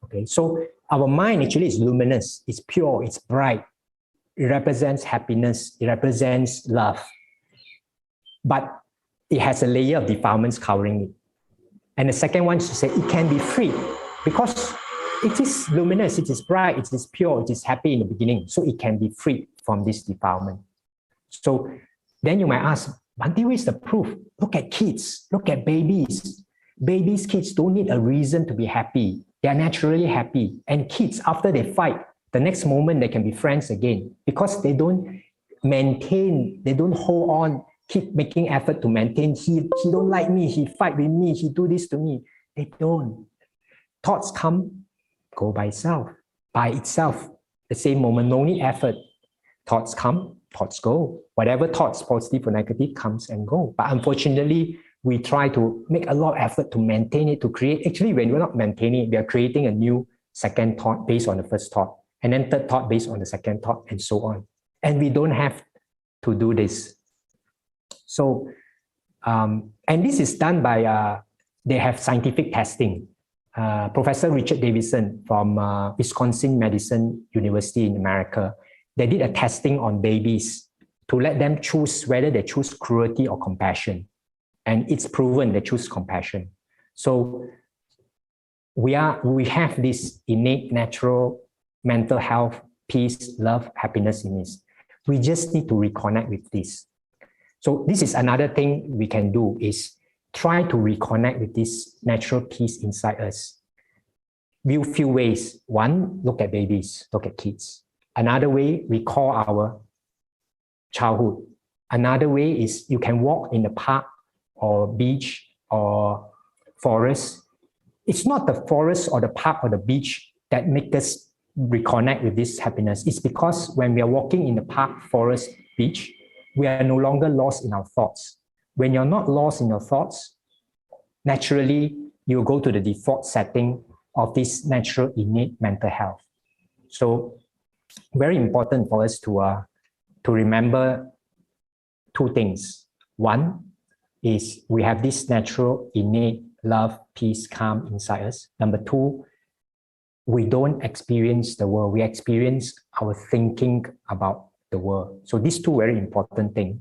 Okay, so our mind actually is luminous, it's pure, it's bright. It represents happiness, it represents love. But it has a layer of defilements covering it. And the second one is to say it can be free because it is luminous, it is bright, it is pure, it is happy in the beginning. So it can be free from this defilement. So then you might ask, Bhante, where is the proof? Look at kids, look at babies. Babies, kids don't need a reason to be happy. They are naturally happy. And kids, after they fight, the next moment they can be friends again because they don't maintain, they don't hold on, keep making effort to maintain. He don't like me, he fight with me, he do this to me. They don't. Thoughts come, go by itself. The same moment, no need effort. Thoughts come, thoughts go. Whatever thoughts, positive or negative, comes and go. But unfortunately, we try to make a lot of effort to maintain it, to create. Actually, when we're not maintaining it, we are creating a new second thought based on the first thought, and then third thought based on the second thought, and so on. And we don't have to do this. So, and this is done by, they have scientific testing. Professor Richard Davidson from Wisconsin Madison University in America, they did a testing on babies to let them choose whether they choose cruelty or compassion. And it's proven they choose compassion. So we have this innate natural mental health, peace, love, happiness in us. We just need to reconnect with this. So this is another thing we can do, is try to reconnect with this natural peace inside us. Few ways. One, look at babies, look at kids. Another way, recall our childhood. Another way is you can walk in the park or beach or forest. It's not the forest or the park or the beach that make us reconnect with this happiness. It's because when we are walking in the park, forest, beach, we are no longer lost in our thoughts. When you're not lost in your thoughts, naturally, you go to the default setting of this natural innate mental health. So very important for us to remember two things. One is we have this natural innate love, peace, calm inside us. Number two, we don't experience the world. We experience our thinking about the world. So these two very important things.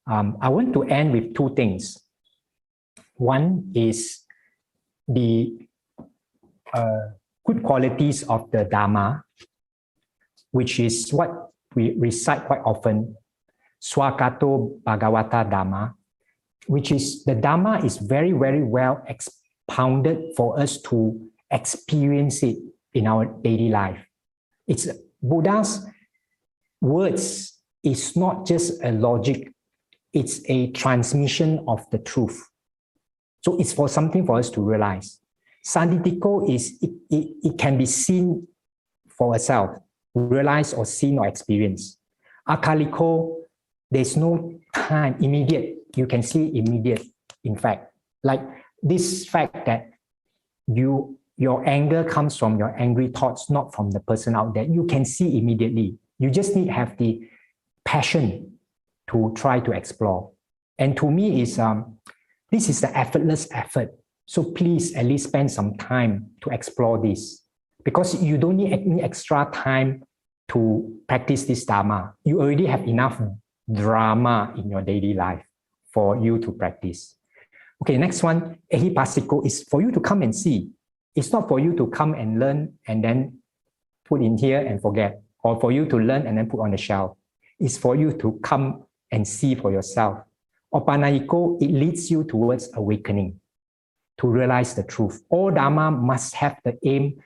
I want to end with two things. One is the good qualities of the Dharma, which is what we recite quite often, Swakato Bhagavata Dhamma, which is the Dharma is very, very well expounded for us to experience it in our daily life. It's Buddha's words is not just a logic, it's a transmission of the truth. So it's for something for us to realize. Sanditiko is, it can be seen for ourselves, realized or seen or experienced. Akaliko, there's no time, immediate. You can see immediate, in fact. Like this fact that your anger comes from your angry thoughts, not from the person out there. You can see immediately. You just need to have the passion to try to explore. And to me, this is the effortless effort. So please at least spend some time to explore this, because you don't need any extra time to practice this Dharma. You already have enough drama in your daily life for you to practice. Okay, next one, Ehipasiko, is for you to come and see. It's not for you to come and learn and then put in here and forget, or for you to learn and then put on the shelf. It's for you to come and see for yourself. Opanaiko, it leads you towards awakening, to realize the truth. All Dharma must have the aim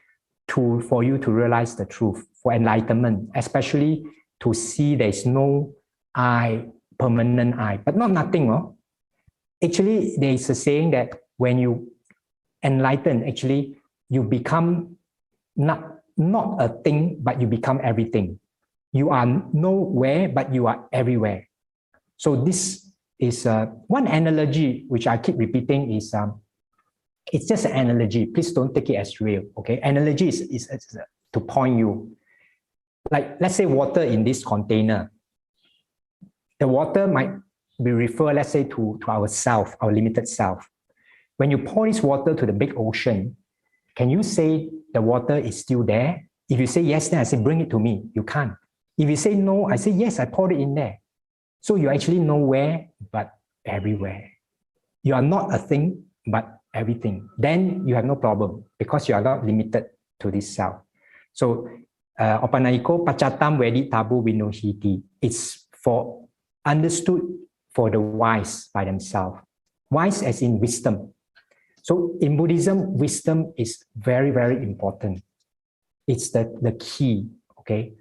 for you to realize the truth, for enlightenment, especially to see there is no I, permanent I, but not nothing. Actually, there is a saying that when you enlighten, actually, you become not a thing, but you become everything. You are nowhere, but you are everywhere. So this is one analogy which I keep repeating is, it's just an analogy. Please don't take it as real, okay? Analogy is to point you. Like, let's say water in this container. The water might be referred, let's say, to our self, our limited self. When you pour this water to the big ocean, can you say the water is still there? If you say yes, then I say, bring it to me. You can't. If you say no, I say, yes, I poured it in there. So you're actually nowhere, but everywhere. You are not a thing, but everything. Then you have no problem because you are not limited to this self. So, Opanaiko Pachatam Vedi Tabu Vinohiti. It's for understood for the wise by themselves. Wise as in wisdom. So in Buddhism, wisdom is very, very important. It's the key, okay?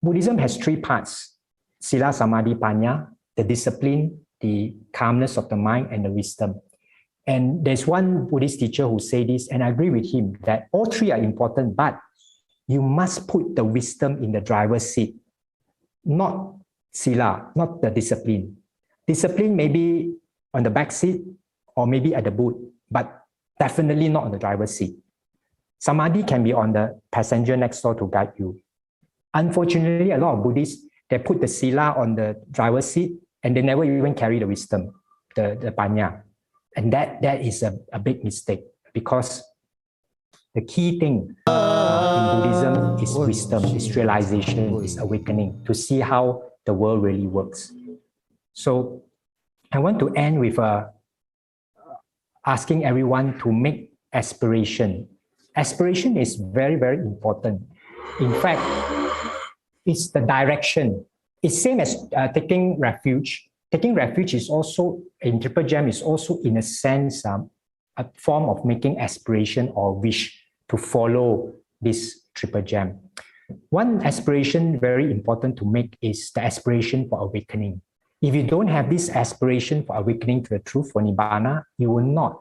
Buddhism has three parts: Sila, Samadhi, Panya, the discipline, the calmness of the mind, and the wisdom. And there's one Buddhist teacher who said this, and I agree with him, that all three are important, but you must put the wisdom in the driver's seat, not Sila, not the discipline. Discipline may be on the back seat or maybe at the boot, but definitely not on the driver's seat. Samadhi can be on the passenger next door to guide you. Unfortunately, a lot of Buddhists, they put the Sila on the driver's seat and they never even carry the wisdom, the Panya. And that is a big mistake. because the key thing in Buddhism is wisdom, is realization, is awakening, to see how the world really works. So I want to end with asking everyone to make aspiration. Aspiration is very, very important. In fact, it's the direction. It's same as taking refuge. Taking refuge is also, in Triple Gem, is also in a sense a form of making aspiration or wish to follow this Triple Gem. One aspiration very important to make is the aspiration for awakening. If you don't have this aspiration for awakening to the truth, for Nibbana, you will not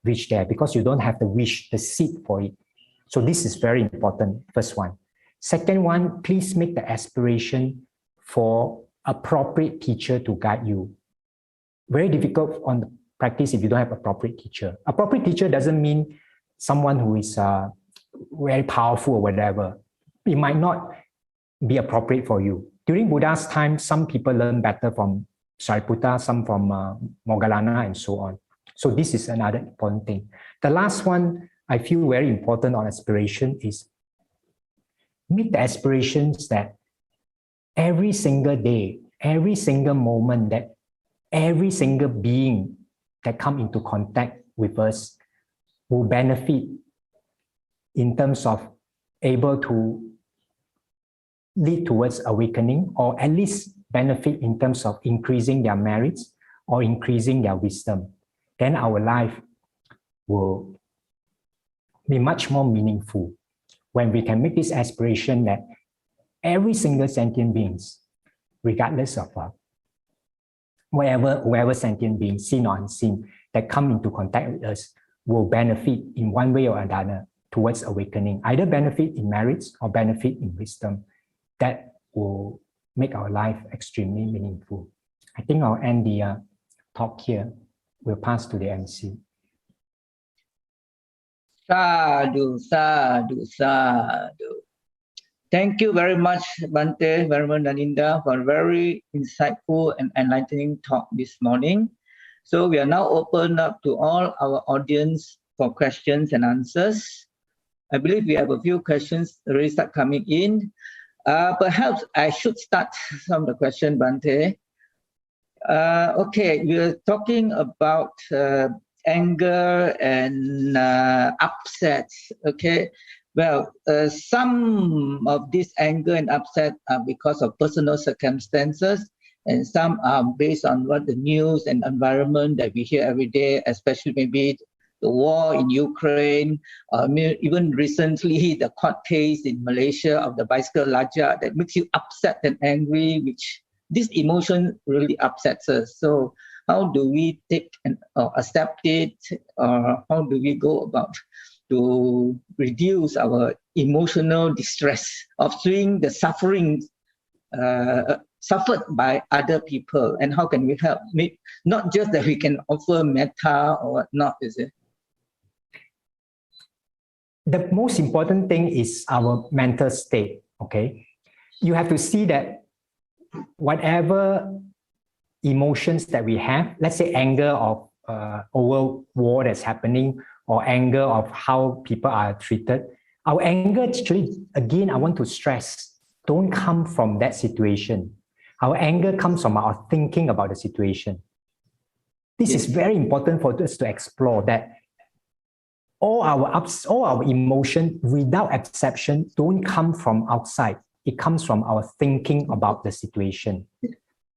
reach there because you don't have the wish, the seed for it. So this is very important, first one. Second one, please make the aspiration for appropriate teacher to guide you. Very difficult on the practice if you don't have appropriate teacher. Appropriate teacher doesn't mean someone who is very powerful or whatever. It might not be appropriate for you. During Buddha's time, some people learn better from Sariputta, some from Moggallana, and so on. So this is another important thing. The last one I feel very important on aspiration is make the aspirations that every single day, every single moment, that every single being that come into contact with us will benefit in terms of able to lead towards awakening, or at least benefit in terms of increasing their merits or increasing their wisdom. Then our life will be much more meaningful when we can make this aspiration that every single sentient beings, regardless of whoever sentient being, seen or unseen, that come into contact with us, will benefit in one way or another towards awakening, either benefit in merits or benefit in wisdom. That will make our life extremely meaningful. I think I'll end the talk here. We'll pass to the MC. Sadhu, sadhu, sadhu. Thank you very much, Bhante, Venerable Nyaninda, for a very insightful and enlightening talk this morning. So we are now open up to all our audience for questions and answers. I believe we have a few questions already start coming in. Perhaps I should start some of the question, Bhante. Okay, we are talking about anger and upset. Okay, well, some of this anger and upset are because of personal circumstances, and some are based on what the news and environment that we hear every day, especially maybe the war in Ukraine, even recently the court case in Malaysia of the bicycle lajah that makes you upset and angry, which this emotion really upsets us. So how do we take and accept it, or how do we go about to reduce our emotional distress of seeing the suffering suffered by other people, and how can we help? Not just that we can offer metta or whatnot, is it? The most important thing is our mental state, okay? You have to see that whatever emotions that we have, let's say anger of over war that's happening, or anger of how people are treated, our anger actually, again, I want to stress, don't come from that situation. Our anger comes from our thinking about the situation. This is very important for us to explore, that all our emotion, without exception, don't come from outside. It comes from our thinking about the situation.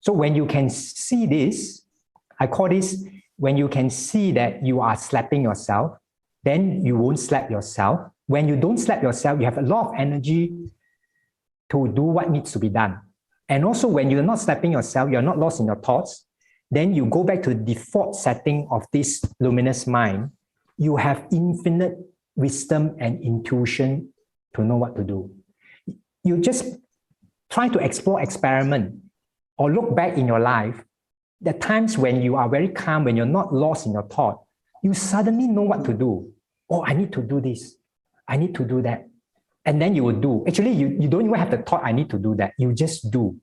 So when you can see this, I call this, when you can see that you are slapping yourself, then you won't slap yourself. When you don't slap yourself, you have a lot of energy to do what needs to be done. And also when you're not slapping yourself, you're not lost in your thoughts, then you go back to the default setting of this luminous mind. You have infinite wisdom and intuition to know what to do. You just try to explore, experiment, or look back in your life. The times when you are very calm, when you're not lost in your thought, you suddenly know what to do. Oh, I need to do this. I need to do that. And then you will do. Actually, you don't even have the thought, I need to do that. You just do.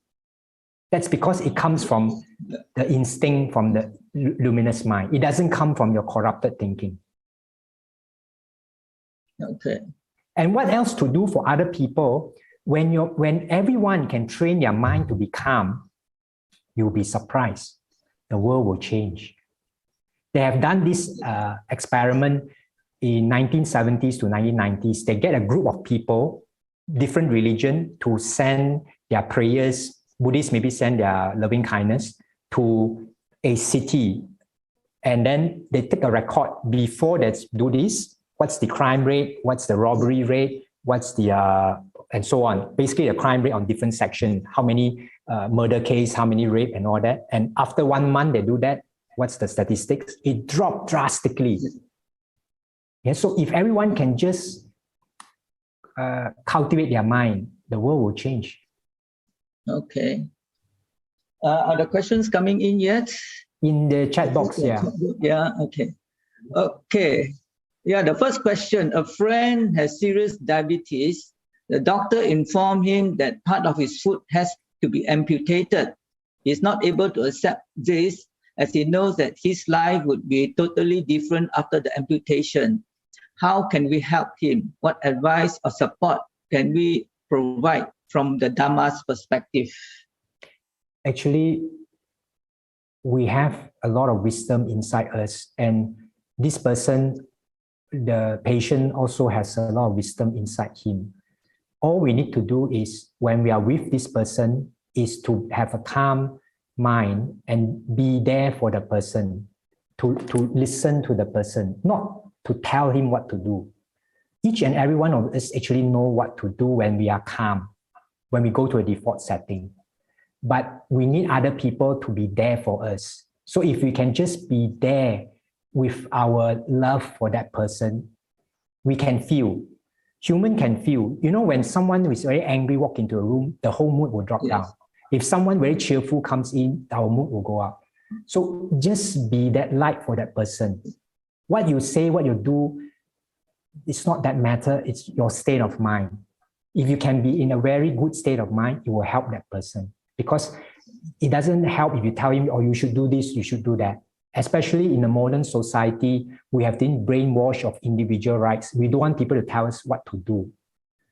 That's because it comes from the instinct, from the luminous mind. It doesn't come from your corrupted thinking. Okay. And what else to do for other people? When everyone can train their mind to be calm, you'll be surprised. The world will change. They have done this experiment in 1970s to 1990s. They get a group of people, different religion, to send their prayers. Buddhists maybe send their loving kindness to a city. And then they take a record before they do this. What's the crime rate? What's the robbery rate? What's the, and so on. Basically, the crime rate on different sections. How many murder case, how many rape and all that. And after 1 month, they do that. What's the statistics? It dropped drastically. Yeah, so if everyone can just cultivate their mind, the world will change. Okay. Are the questions coming in yet? In the chat box, yeah. Yeah, okay. Okay. Yeah, the first question, a friend has serious diabetes. The doctor informed him that part of his foot has to be amputated. He's not able to accept this as he knows that his life would be totally different after the amputation. How can we help him? What advice or support can we provide from the Dhamma's perspective? Actually, we have a lot of wisdom inside us, and this person, the patient, also has a lot of wisdom inside him. All we need to do is, when we are with this person, is to have a calm mind and be there for the person, to listen to the person, not to tell him what to do. Each and every one of us actually know what to do when we are calm, when we go to a default setting. But we need other people to be there for us. So if we can just be there with our love for that person, we can feel. Human can feel. You know, when someone who is very angry walk into a room, the whole mood will drop down. If someone very cheerful comes in, our mood will go up. So just be that light for that person. What you say, what you do, it's not that matter. It's your state of mind. If you can be in a very good state of mind, it will help that person. Because it doesn't help if you tell him, oh, you should do this, you should do that. Especially in a modern society, we have been brainwashed of individual rights. We don't want people to tell us what to do.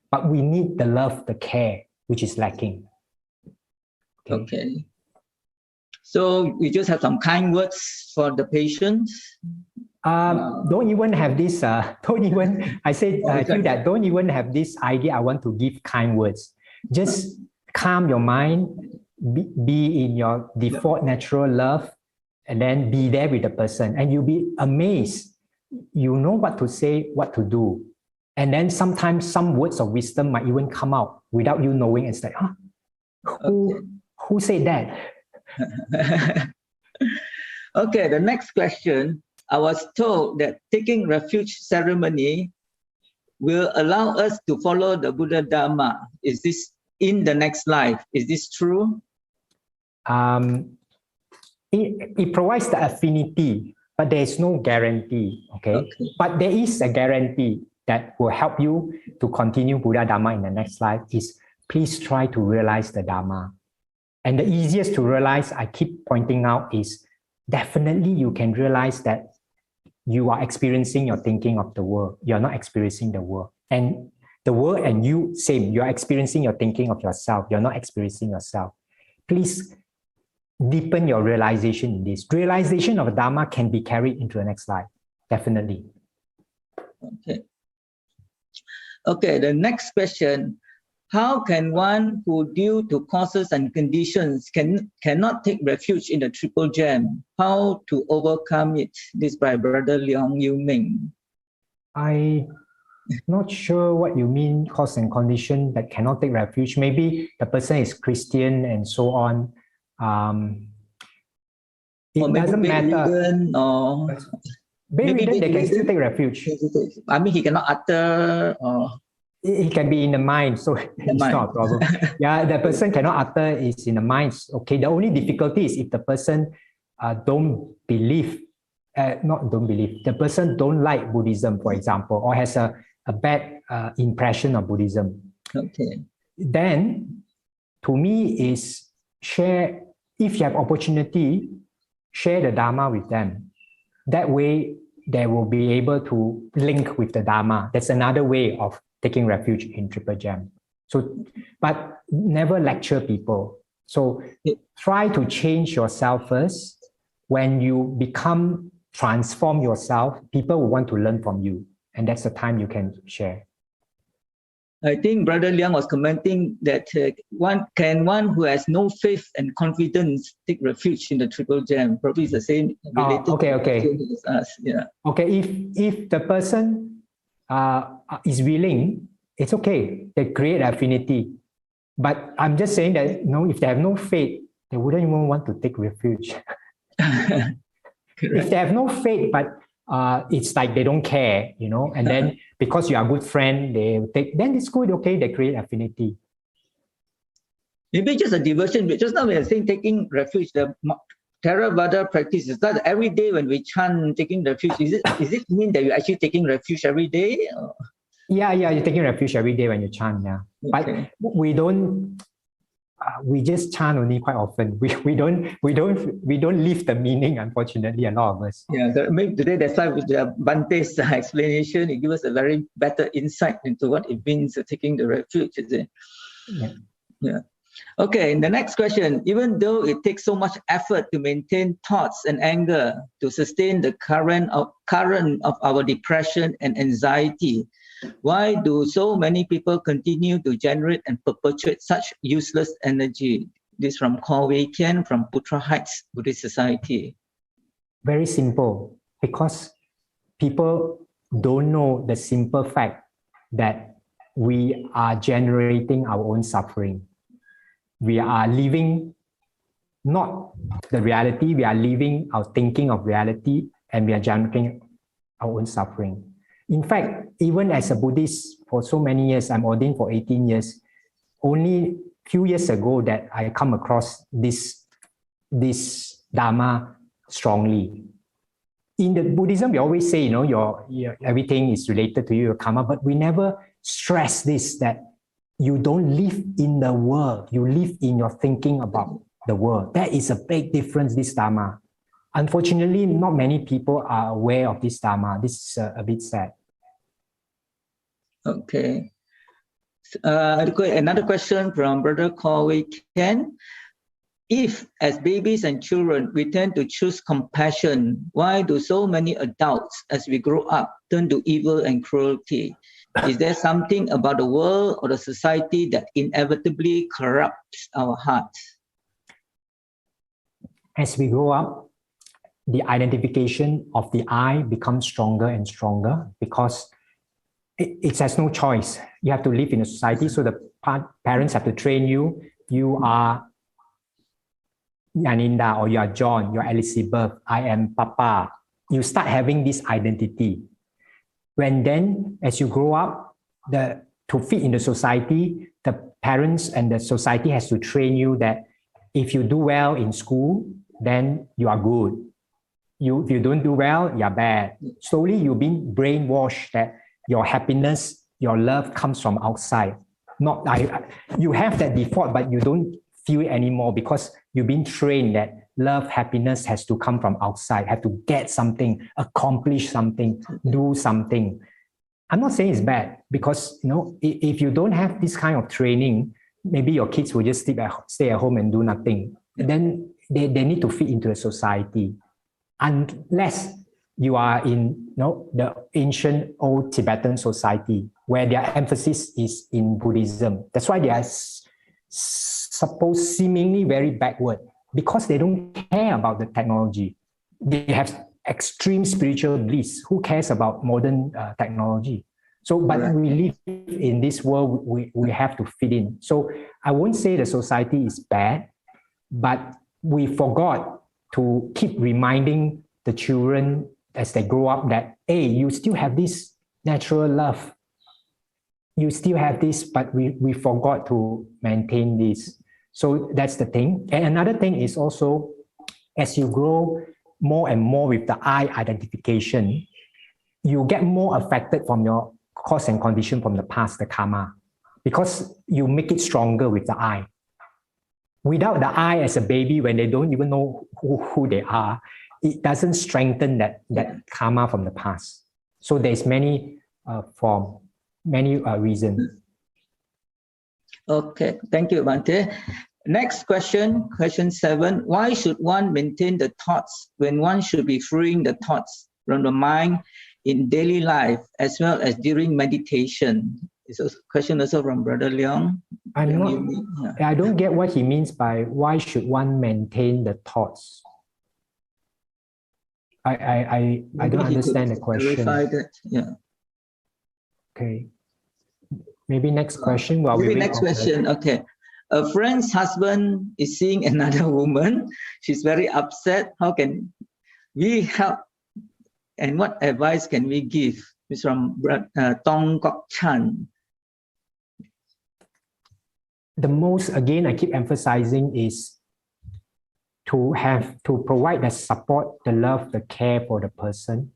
But we need the love, the care, which is lacking. Okay. So we just have some kind words for the patients. Don't even have this, I feel that don't even have this idea, I want to give kind words. Just calm your mind, be in your default natural love, and then be there with the person. And you'll be amazed. You know what to say, what to do. And then sometimes some words of wisdom might even come out without you knowing. It's like, who said that? Okay, the next question. I was told that taking refuge ceremony will allow us to follow the Buddha Dharma. Is this in the next life? Is this true? It provides the affinity, but there is no guarantee. Okay? But there is a guarantee that will help you to continue Buddha Dharma in the next life is please try to realize the Dharma. And the easiest to realize, I keep pointing out, is definitely you can realize that you are experiencing your thinking of the world. You're not experiencing the world. And the world and you, same. You're experiencing your thinking of yourself. You're not experiencing yourself. Please deepen your realization in this. Realization of Dharma can be carried into the next life. Definitely. Okay. Okay, the next question. How can one who, due to causes and conditions, cannot take refuge in the Triple Gem? How to overcome it? This by Brother Leong Yu Ming. I'm not sure what you mean, cause and condition that cannot take refuge. Maybe the person is Christian and so on. It doesn't matter. Or maybe they can still take refuge. I mean, he cannot utter or... It can be in the mind, so it's not a problem. Yeah, the person cannot utter is in the mind. Okay, the only difficulty is if the person don't believe, the person don't like Buddhism, for example, or has a bad impression of Buddhism. Okay. Then, to me, is share, if you have opportunity, share the Dharma with them. That way, they will be able to link with the Dharma. That's another way of taking refuge in Triple Gem. So, but never lecture people. So try to change yourself first. When you transform yourself, people will want to learn from you. And that's the time you can share. I think Brother Liang was commenting that one who has no faith and confidence take refuge in the Triple Gem. Probably it's the same. Okay. As us. Yeah. Okay, if the person is willing, it's okay. They create affinity. But I'm just saying that if they have no faith, they wouldn't even want to take refuge. If they have no faith, but it's like they don't care, and then because you are a good friend, they take, then it's good, okay, they create affinity. Maybe just a diversion. Just now we are saying taking refuge, the Theravada practice is that every day when we chant taking refuge, is it mean that you're actually taking refuge every day? Or? Yeah, you're taking refuge every day when you chant, yeah. Okay. But we don't. We just chant only quite often. We don't leave the meaning, unfortunately, a lot of us. Yeah, maybe today that's why with the Bante's explanation, it gives us a very better insight into what it means taking the refuge, is it? Yeah. Okay, and the next question, even though it takes so much effort to maintain thoughts and anger to sustain the current of our depression and anxiety, why do so many people continue to generate and perpetuate such useless energy? This from Kaw Wei Kian from Putra Heights Buddhist Society. Very simple, because people don't know the simple fact that we are generating our own suffering. We are living not the reality, we are living our thinking of reality, and we are generating our own suffering. In fact, even as a Buddhist for so many years, I'm ordained for 18 years, only few years ago that I come across this Dharma strongly. In the Buddhism, we always say, your everything is related to your karma, but we never stress this, that you don't live in the world, you live in your thinking about the world. That is a big difference, this Dharma. Unfortunately, not many people are aware of this Dharma. This is a bit sad. Okay. Another question from Brother Kaw Wei Kian. If, as babies and children, we tend to choose compassion, why do so many adults, as we grow up, turn to evil and cruelty? Is there something about the world or the society that inevitably corrupts our hearts? As we grow up, the identification of the I becomes stronger and stronger because it has no choice. You have to live in a society, so the parents have to train you. You are Nyaninda, or you are John, you are Elizabeth, I am Papa. You start having this identity. When then, as you grow up, to fit in the society, the parents and the society has to train you that if you do well in school, then you are good. If you don't do well, you're bad. Slowly, you've been brainwashed that your happiness, your love comes from outside. You have that default, but you don't feel it anymore because you've been trained that love, happiness has to come from outside, have to get something, accomplish something, do something. I'm not saying it's bad because, if you don't have this kind of training, maybe your kids will just stay at home and do nothing. And then they need to fit into the society. Unless you are in the ancient old Tibetan society where their emphasis is in Buddhism. That's why they are supposed seemingly very backward because they don't care about the technology. They have extreme spiritual bliss. Who cares about modern technology? So, but we live in this world, we have to fit in. So I won't say the society is bad, but we forgot to keep reminding the children as they grow up that, hey, you still have this natural love. You still have this, but we forgot to maintain this. So that's the thing. And another thing is also, as you grow more and more with the I identification, you get more affected from your cause and condition from the past, the karma, because you make it stronger with the I. Without the I as a baby, when they don't even know who they are, it doesn't strengthen that karma from the past. So there's many reasons. Okay, thank you, Bhante. Next question, question 7. Why should one maintain the thoughts when one should be freeing the thoughts from the mind in daily life as well as during meditation? It's a question also from Brother Leong. I don't get what he means by why should one maintain the thoughts. I don't understand the question. That, yeah. Okay. Maybe next question. Maybe next question. Okay. A friend's husband is seeing another woman. She's very upset. How can we help? And what advice can we give? It's from Tong Kok Chan. The most, again, I keep emphasizing is to provide the support, the love, the care for the person,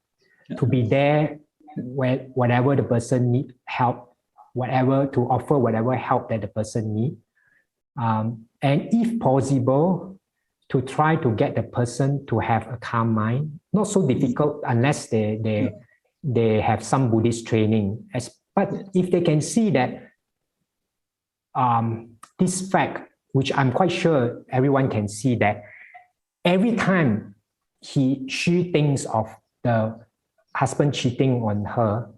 to be there whenever the person needs help, to offer whatever help that the person needs. And if possible, to try to get the person to have a calm mind. Not so difficult unless they have some Buddhist training. But if they can see that this fact, which I'm quite sure everyone can see, that every time she thinks of the husband cheating on her,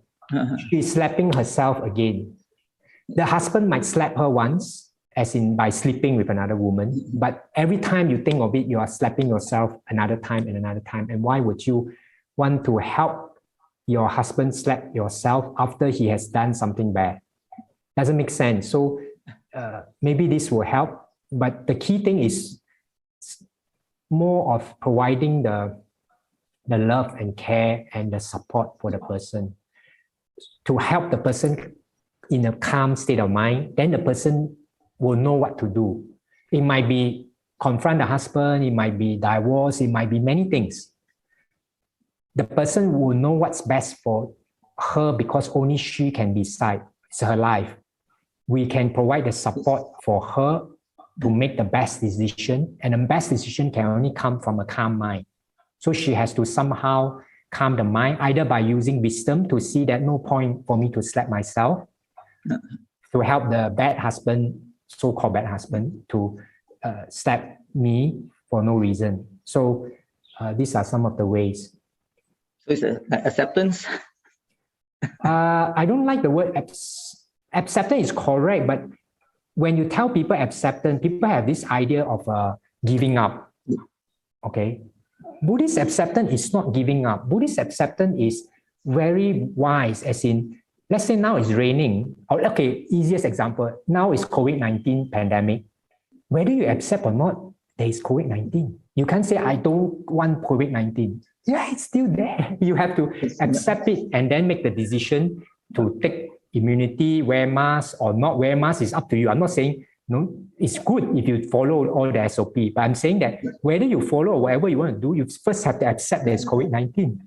she's slapping herself again. The husband might slap her once, as in by sleeping with another woman, but every time you think of it, you are slapping yourself another time and another time. And why would you want to help your husband slap yourself after he has done something bad? Doesn't make sense. So maybe this will help, but the key thing is more of providing the love and care and the support for the person to help the person in a calm state of mind. Then the person will know what to do. It might be confront the husband, it might be divorce, it might be many things. The person will know what's best for her because only she can decide. It's her life. We can provide the support for her to make the best decision, and the best decision can only come from a calm mind. So she has to somehow calm the mind, either by using wisdom to see that no point for me to slap myself, to help the bad husband, so-called bad husband, to slap me for no reason. So these are some of the ways. So it's acceptance? I don't like the word acceptance is correct, but when you tell people acceptance, people have this idea of giving up. Okay? Buddhist acceptance is not giving up. Buddhist acceptance is very wise, as in, let's say now it's raining. Okay, easiest example. Now it's COVID-19 pandemic. Whether you accept or not, there is COVID-19. You can't say, I don't want COVID-19. Yeah, it's still there. You have to accept it and then make the decision to take immunity, wear masks or not wear masks is up to you. I'm not saying no, it's good if you follow all the SOP, but I'm saying that whether you follow or whatever you want to do, you first have to accept there's COVID-19.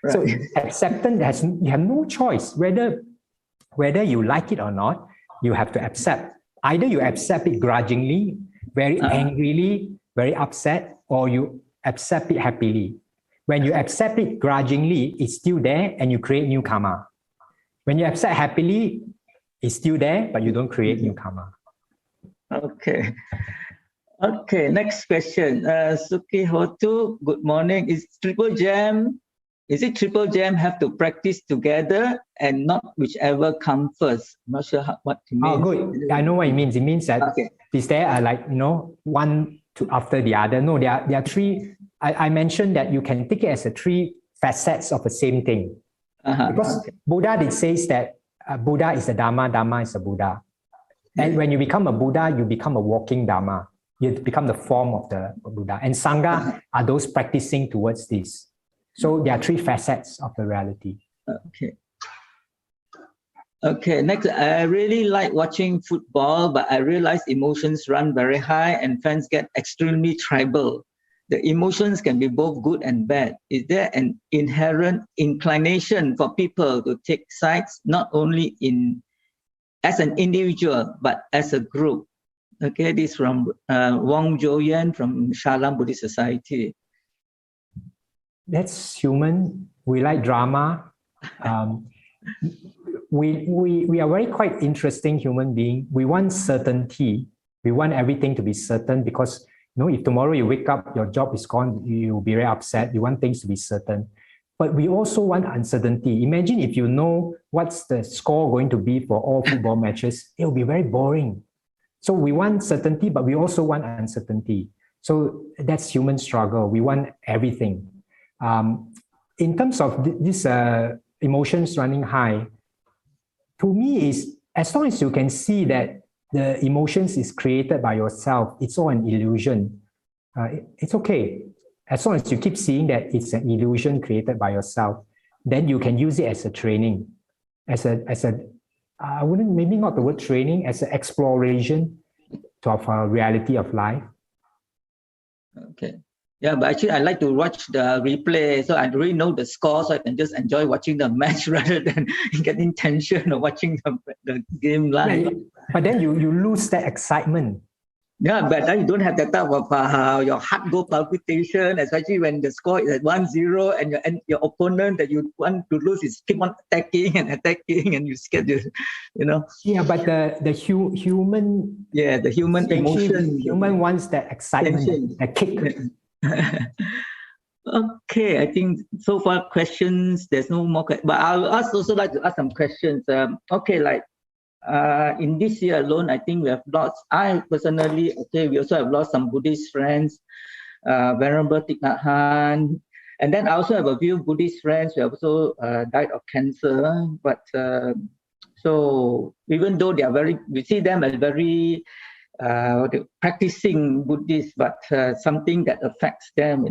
Right. So acceptance, you have no choice. Whether you like it or not, you have to accept. Either you accept it grudgingly, very angrily, very upset, or you accept it happily. When you accept it grudgingly, it's still there and you create new karma. When you accept happily, it's still there, but you don't create new karma. Okay. Okay, next question. Suki Hotu, good morning. Is it triple jam have to practice together and not whichever comes first? I'm not sure what it means. Oh, good. I know what it means. It means that is there one after the other? No, there are three. I mentioned that you can take it as 3 facets of the same thing. Because Buddha did says that Buddha is the Dharma, Dharma is the Buddha. And when you become a Buddha, you become a walking Dharma. You become the form of the Buddha. And Sangha are those practicing towards this. So there are 3 facets of the reality. Okay. Okay, next, I really like watching football, but I realize emotions run very high and fans get extremely tribal. The emotions can be both good and bad. Is there an inherent inclination for people to take sides, not only as an individual, but as a group? Okay, this is from Wong Joyan from Shalam Buddhist Society. That's human. We like drama. We are very quite interesting human being. We want certainty. We want everything to be certain because if tomorrow you wake up, your job is gone, you'll be very upset. You want things to be certain. But we also want uncertainty. Imagine if you know what's the score going to be for all football matches, it'll be very boring. So we want certainty, but we also want uncertainty. So that's human struggle. We want everything. In terms of this emotions running high, to me is as long as you can see that the emotions is created by yourself, it's all an illusion. It's okay. As long as you keep seeing that it's an illusion created by yourself, then you can use it as a training, I wouldn't, maybe not the word training, as an exploration of a reality of life. Okay. Yeah, but actually I like to watch the replay, so I really know the score, so I can just enjoy watching the match rather than getting tension or watching the game live. Yeah, but then you lose that excitement. Yeah, but then you don't have that type of your heart go palpitation, especially when the score is at 1-0 and your opponent that you want to lose is keep on attacking and you're scared, Yeah, but the human. Yeah, the human emotion. Human wants that excitement, that kick. Okay, I think so far questions, there's no more questions. But I'll also like to ask some questions. In this year alone, I think we have lost, I personally, we also have lost some Buddhist friends, Venerable Nyaninda, and then I also have a few Buddhist friends who have also died of cancer. But so even though we see them as very practicing Buddhists, but something that affects them,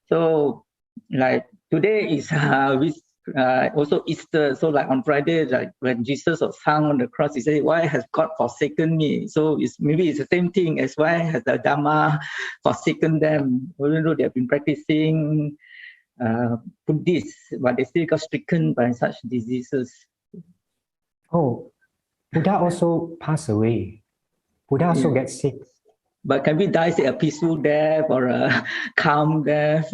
So like today is also Easter, so like on Friday, like when Jesus was hung on the cross, he said, "Why has God forsaken me?" So maybe it's the same thing as why has the Dharma forsaken them, even though they have been practicing Buddhists, but they still got stricken by such diseases. Oh, Buddha also passed away. Buddha also gets sick. But can we die, say, a peaceful death or a calm death?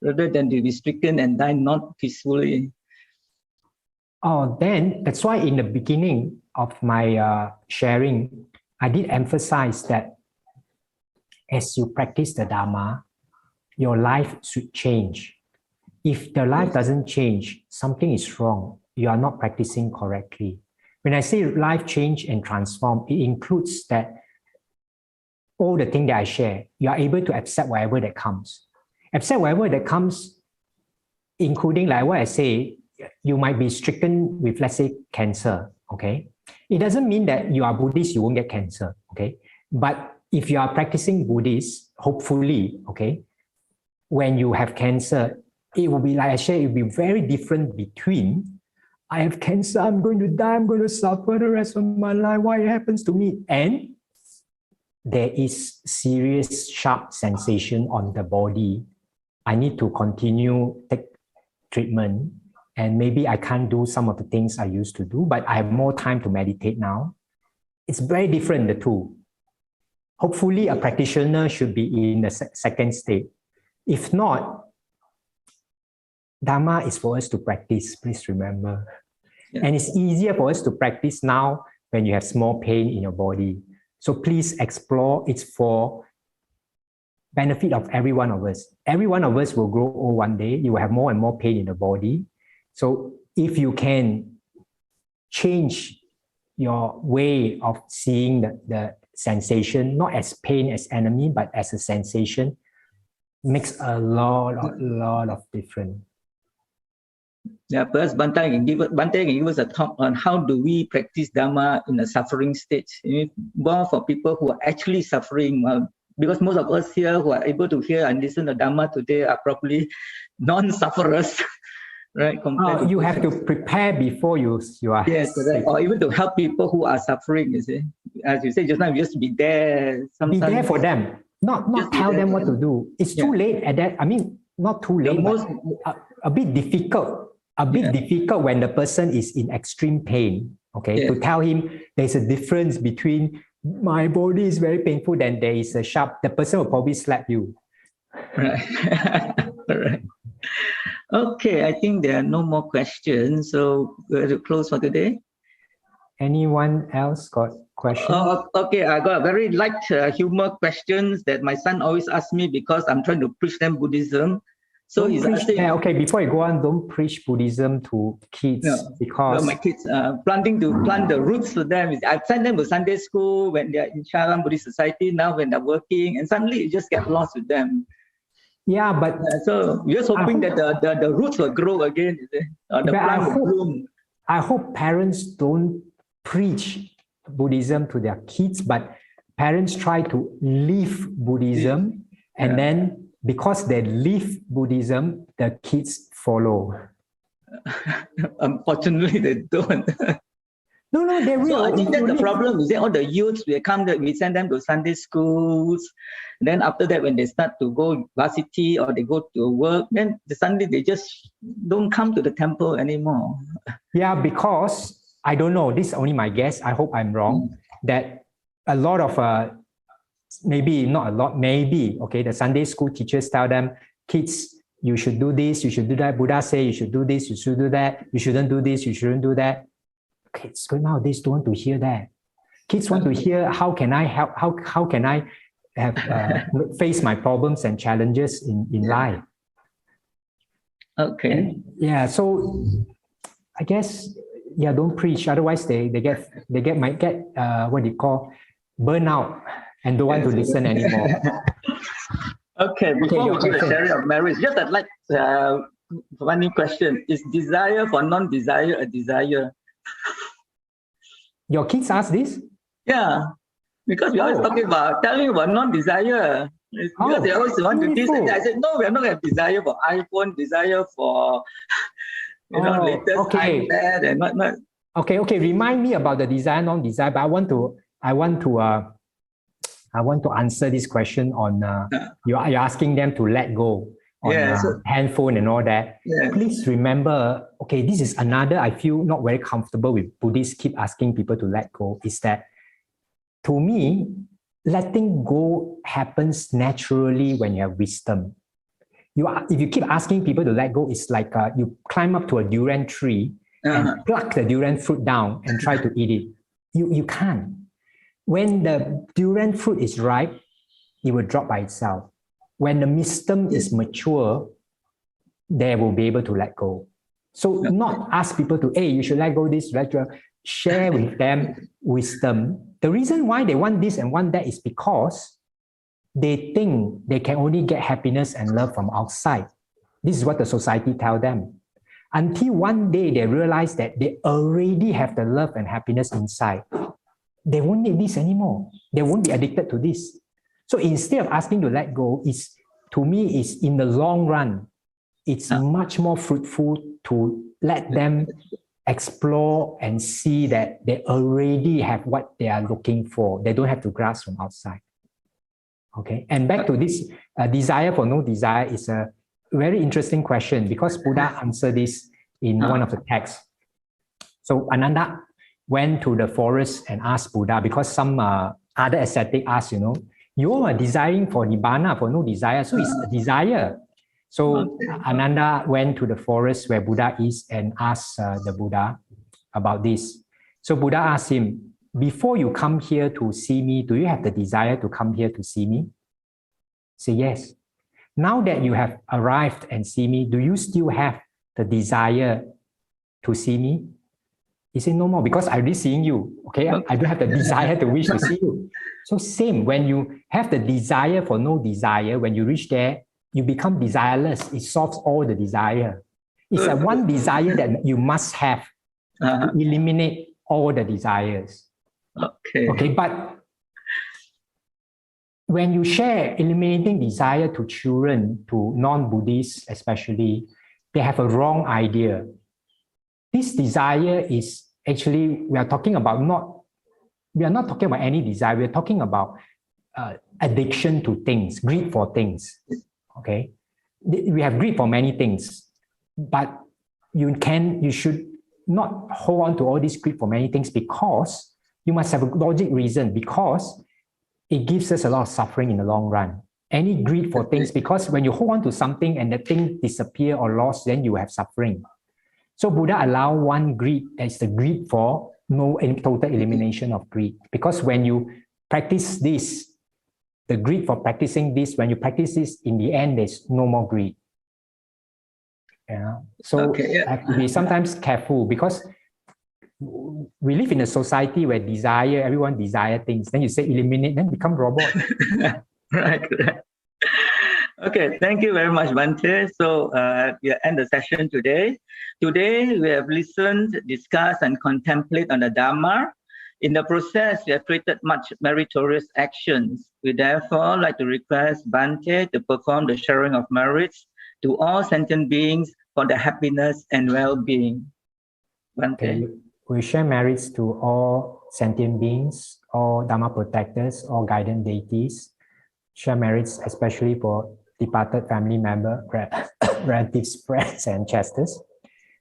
Rather than to be stricken and die not peacefully. Oh, then that's why in the beginning of my sharing, I did emphasize that as you practice the Dharma, your life should change. If the life doesn't change, something is wrong. You are not practicing correctly. When I say life change and transform, it includes that all the things that I share, you are able to accept whatever that comes. Accept whatever that comes, including like what I say, you might be stricken with, let's say, cancer, okay? It doesn't mean that you are Buddhist, you won't get cancer, okay? But if you are practicing Buddhist, hopefully, okay, when you have cancer, it will be, like I said, it will be very different between, I have cancer, I'm going to die, I'm going to suffer the rest of my life, why it happens to me? And there is serious sharp sensation on the body. I need to continue take treatment, and maybe I can't do some of the things I used to do, but I have more time to meditate now. It's very different, the two. Hopefully, a practitioner should be in the second state. If not, Dharma is for us to practice, please remember. Yeah. And it's easier for us to practice now when you have small pain in your body. So please explore. It's for benefit of every one of us. Every one of us will grow old one day. You will have more and more pain in the body. So if you can change your way of seeing the sensation, not as pain as enemy, but as a sensation, makes a lot of difference. Yeah, first Bante can give us a talk on how do we practice Dharma in a suffering state. More for people who are actually suffering. Because most of us here who are able to hear and listen to Dharma today are probably non-sufferers, right? You have to prepare before you are. Yes, correct. Or even to help people who are suffering, you see. As you say just now, you just be there. Be there for them, not tell them what to do. It's too late at that. I mean, not too late, but a bit difficult. A bit difficult when the person is in extreme pain. Okay, to tell him there's a difference between my body is very painful, then there is a sharp, the person will probably slap you. Right. Right. Okay, I think there are no more questions, so we're to close for today. Anyone else got questions? Okay, I got a very light humor questions that my son always asks me because I'm trying to preach them Buddhism. So he's asking. Okay, before you go on, don't preach Buddhism to kids because well, my kids planting to plant the roots for them. I've sent them to Sunday school when they're in Shalam Buddhist Society. Now when they're working, and suddenly you just get lost with them. Yeah, but so we're just hoping that the roots will grow again, or the plant will bloom. I hope parents don't preach Buddhism to their kids, but parents try to live Buddhism, and then because they live Buddhism, the kids follow. Unfortunately, they don't. No, they will. So I think that's the problem. Is that all the youths we send them to Sunday schools. Then after that, when they start to go varsity or they go to work, then suddenly they just don't come to the temple anymore. Yeah, because I don't know. This is only my guess. I hope I'm wrong. That a lot of maybe not a lot, maybe the Sunday school teachers tell them, kids, you should do this, you should do that. Buddha say you should do this, you should do that. You shouldn't do this, you shouldn't do that. Kids nowadays don't want to hear that. Kids want to hear, how can I help? How can I have face my problems and challenges in life? Okay. And, so I guess don't preach. Otherwise, they might get what you call burnout and don't want to listen anymore. Okay, before we do the sharing of marriage, just I'd like one new question. Is desire for non-desire a desire? Your kids ask this? Yeah, because we're always telling about non-desire. Because they always want to do this. And I said, no, we're not going to have desire for iPhone, desire for latest iPad and whatnot. Okay. Remind me about the desire, non-desire, but I want to answer this question on you're asking them to let go on handphone and all that. Yeah. Please remember, this is another, I feel not very comfortable with Buddhists keep asking people to let go, is that to me, letting go happens naturally when you have wisdom. If you keep asking people to let go, it's like you climb up to a durian tree and pluck the durian fruit down and try to eat it. You can't. When the durian fruit is ripe, it will drop by itself. When the wisdom is mature, they will be able to let go. So not ask people to, you should let go this, share with them wisdom. The reason why they want this and want that is because they think they can only get happiness and love from outside. This is what the society tells them. Until one day they realize that they already have the love and happiness inside. They won't need this anymore. They won't be addicted to this. So instead of asking to let go, to me, is in the long run, it's much more fruitful to let them explore and see that they already have what they are looking for. They don't have to grasp from outside. Okay, and back to this desire for no desire is a very interesting question because Buddha answered this in one of the texts. So Ananda went to the forest and asked Buddha, because some other ascetic asked, you are desiring for nibbana, for no desire, so it's a desire. So Ananda went to the forest where Buddha is and asked the Buddha about this. So Buddha asked him, before you come here to see me, do you have the desire to come here to see me? Say yes. Now that you have arrived and see me, do you still have the desire to see me? He said, no more, because I'm already seeing you. Okay, I don't have the desire to wish to see you. So same, when you have the desire for no desire, when you reach there, you become desireless. It solves all the desire. It's a one desire that you must have to eliminate all the desires. Okay, but when you share eliminating desire to children, to non-Buddhists especially, they have a wrong idea. This desire is actually, we are not talking about any desire, we are talking about addiction to things, greed for things. Okay, we have greed for many things, but you should not hold on to all this greed for many things, because you must have a logic reason, because it gives us a lot of suffering in the long run. any greed for things, because when you hold on to something and the thing disappear or lost, then you have suffering. So Buddha allow one greed, as the greed for total elimination of greed. Because when you practice this, the greed for practicing this, when you practice this, in the end, there's no more greed. Yeah. So have to be sometimes careful, because we live in a society where everyone desire things. Then you say eliminate, then become robot. Right. Okay, thank you very much, Bhante. So we end the session today. Today we have listened, discussed, and contemplated on the Dharma. In the process, we have created much meritorious actions. We therefore like to request Bhante to perform the sharing of merits to all sentient beings for the happiness and well-being. Bhante. Okay. We share merits to all sentient beings, all Dharma protectors, all guidance deities. Share merits especially for departed family member, relatives, friends, and ancestors.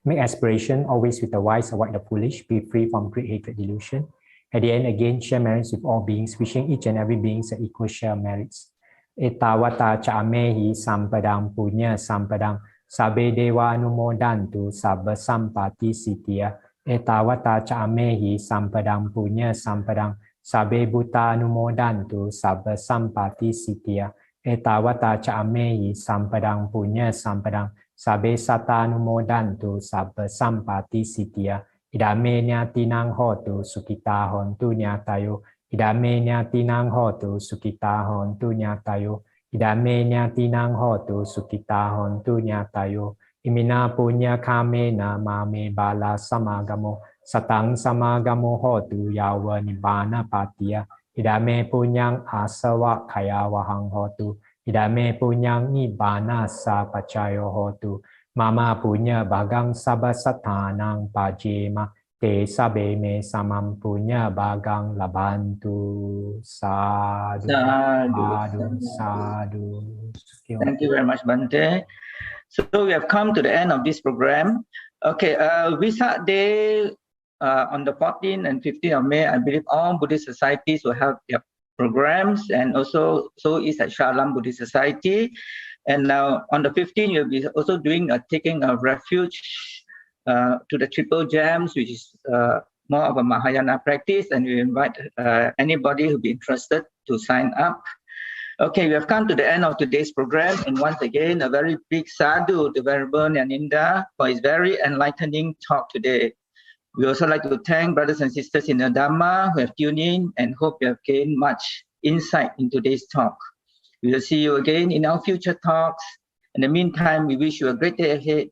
Make aspiration always with the wise, avoid the foolish, be free from greed, hatred, delusion. At the end, again, share merits with all beings, wishing each and every being an equal share of merits. Etawata cha'amehi sampadam punya sampadam sabe dewa anumodantu sabba sampati sitya. Etawata cha'amehi sampadam punya sampadam sabe buddha anumodantu sabba sampati sitya. Etawata cha'amehi sampadam punya sampadam sabe sata anumodantu sabba sampati sitya. Idame nyatinang hotu sukita hontu nyatayo. Idame nyatinang hotu sukita hontu nyatayo. Idame nyatinang hotu sukita hontu nyatayo. Imina punya kamena mame bala samagamo. Satang samagamo hotu yawa nibbana patiya. Idame punyang asawa kaya wahang hotu. Idame punyang nibbana sa pacayo hotu. Mama punya bagang sabasatanang pajema te sabe me samam punya bagang labantu. Sadhu, sadhu, sadhu. Thank you very much, Bhante. So we have come to the end of this program. Okay, Vesak Day on the 14th and 15th of May, I believe all Buddhist societies will have their programs, and also so is at Shalam Buddhist Society. And now on the 15th, you'll be also doing taking a refuge to the Triple Gems, which is more of a Mahayana practice, and we invite anybody who'll be interested to sign up. Okay, we have come to the end of today's program, and once again, a very big sadhu to Venerable Nyaninda for his very enlightening talk today. We also like to thank brothers and sisters in the Dhamma who have tuned in, and hope you have gained much insight in today's talk. We will see you again in our future talks. In the meantime, we wish you a great day ahead,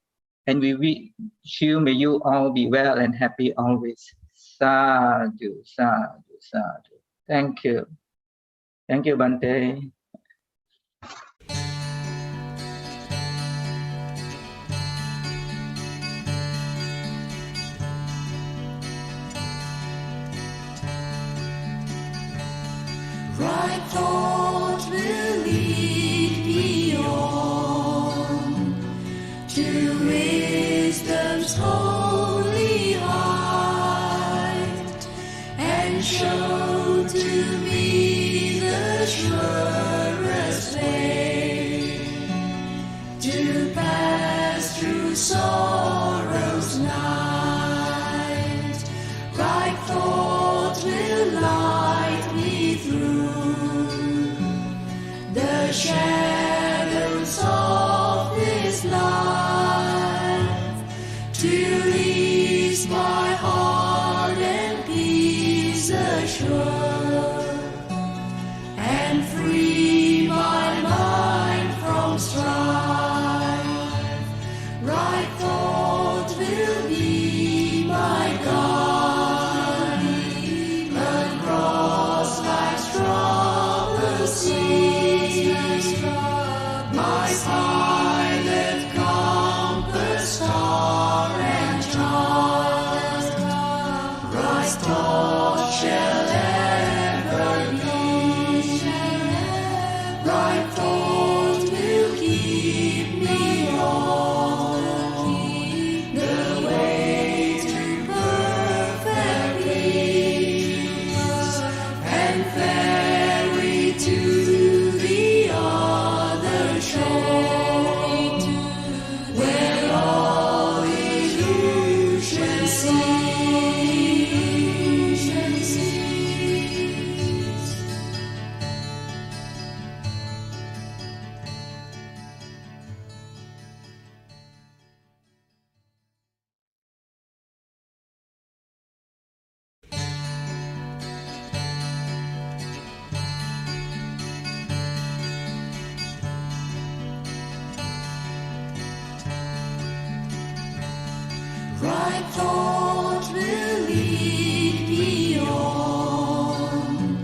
and we wish you, may you all be well and happy always. Sadhu, sadhu, sadhu. Thank you. Thank you, Bhante. Right thought will lead beyond to wisdom's holy height, and show to me the surest way to pass through sorrow's night. Right thought will light me through the shadows of this life, to ease my heart and peace assured, and free my mind from strife. Right thought will be my guide across life's troubled seas, my silent compass, star and child. Right thought shall ever be. Right thought will keep me on. Right thought will lead me on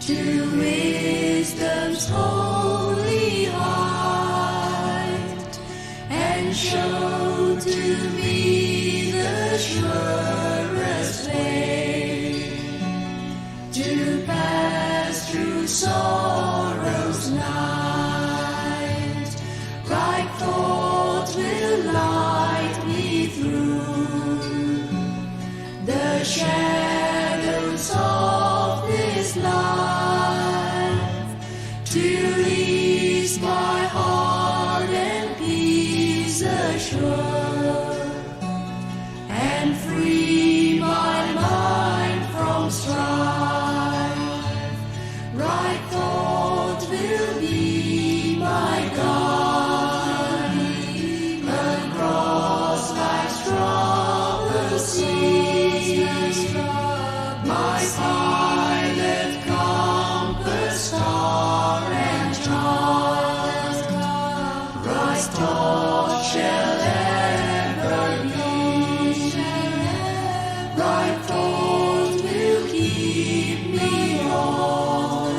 to wisdom's holy height, and show to me the surest way to pass through sorrow's night. Right thought will light me through the shadows of this life, to ease my heart and peace assure, and free my mind from strife. Right thought will be my guide across life's troubled seas, my silent compass, star and child. Right thought shall ever be. Right thought will keep me on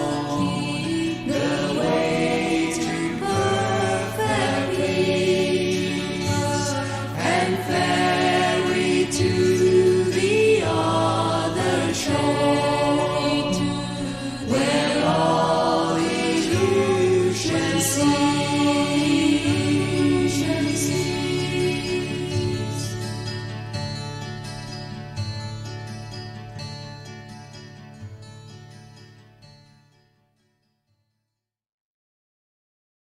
the way to perfect peace and fair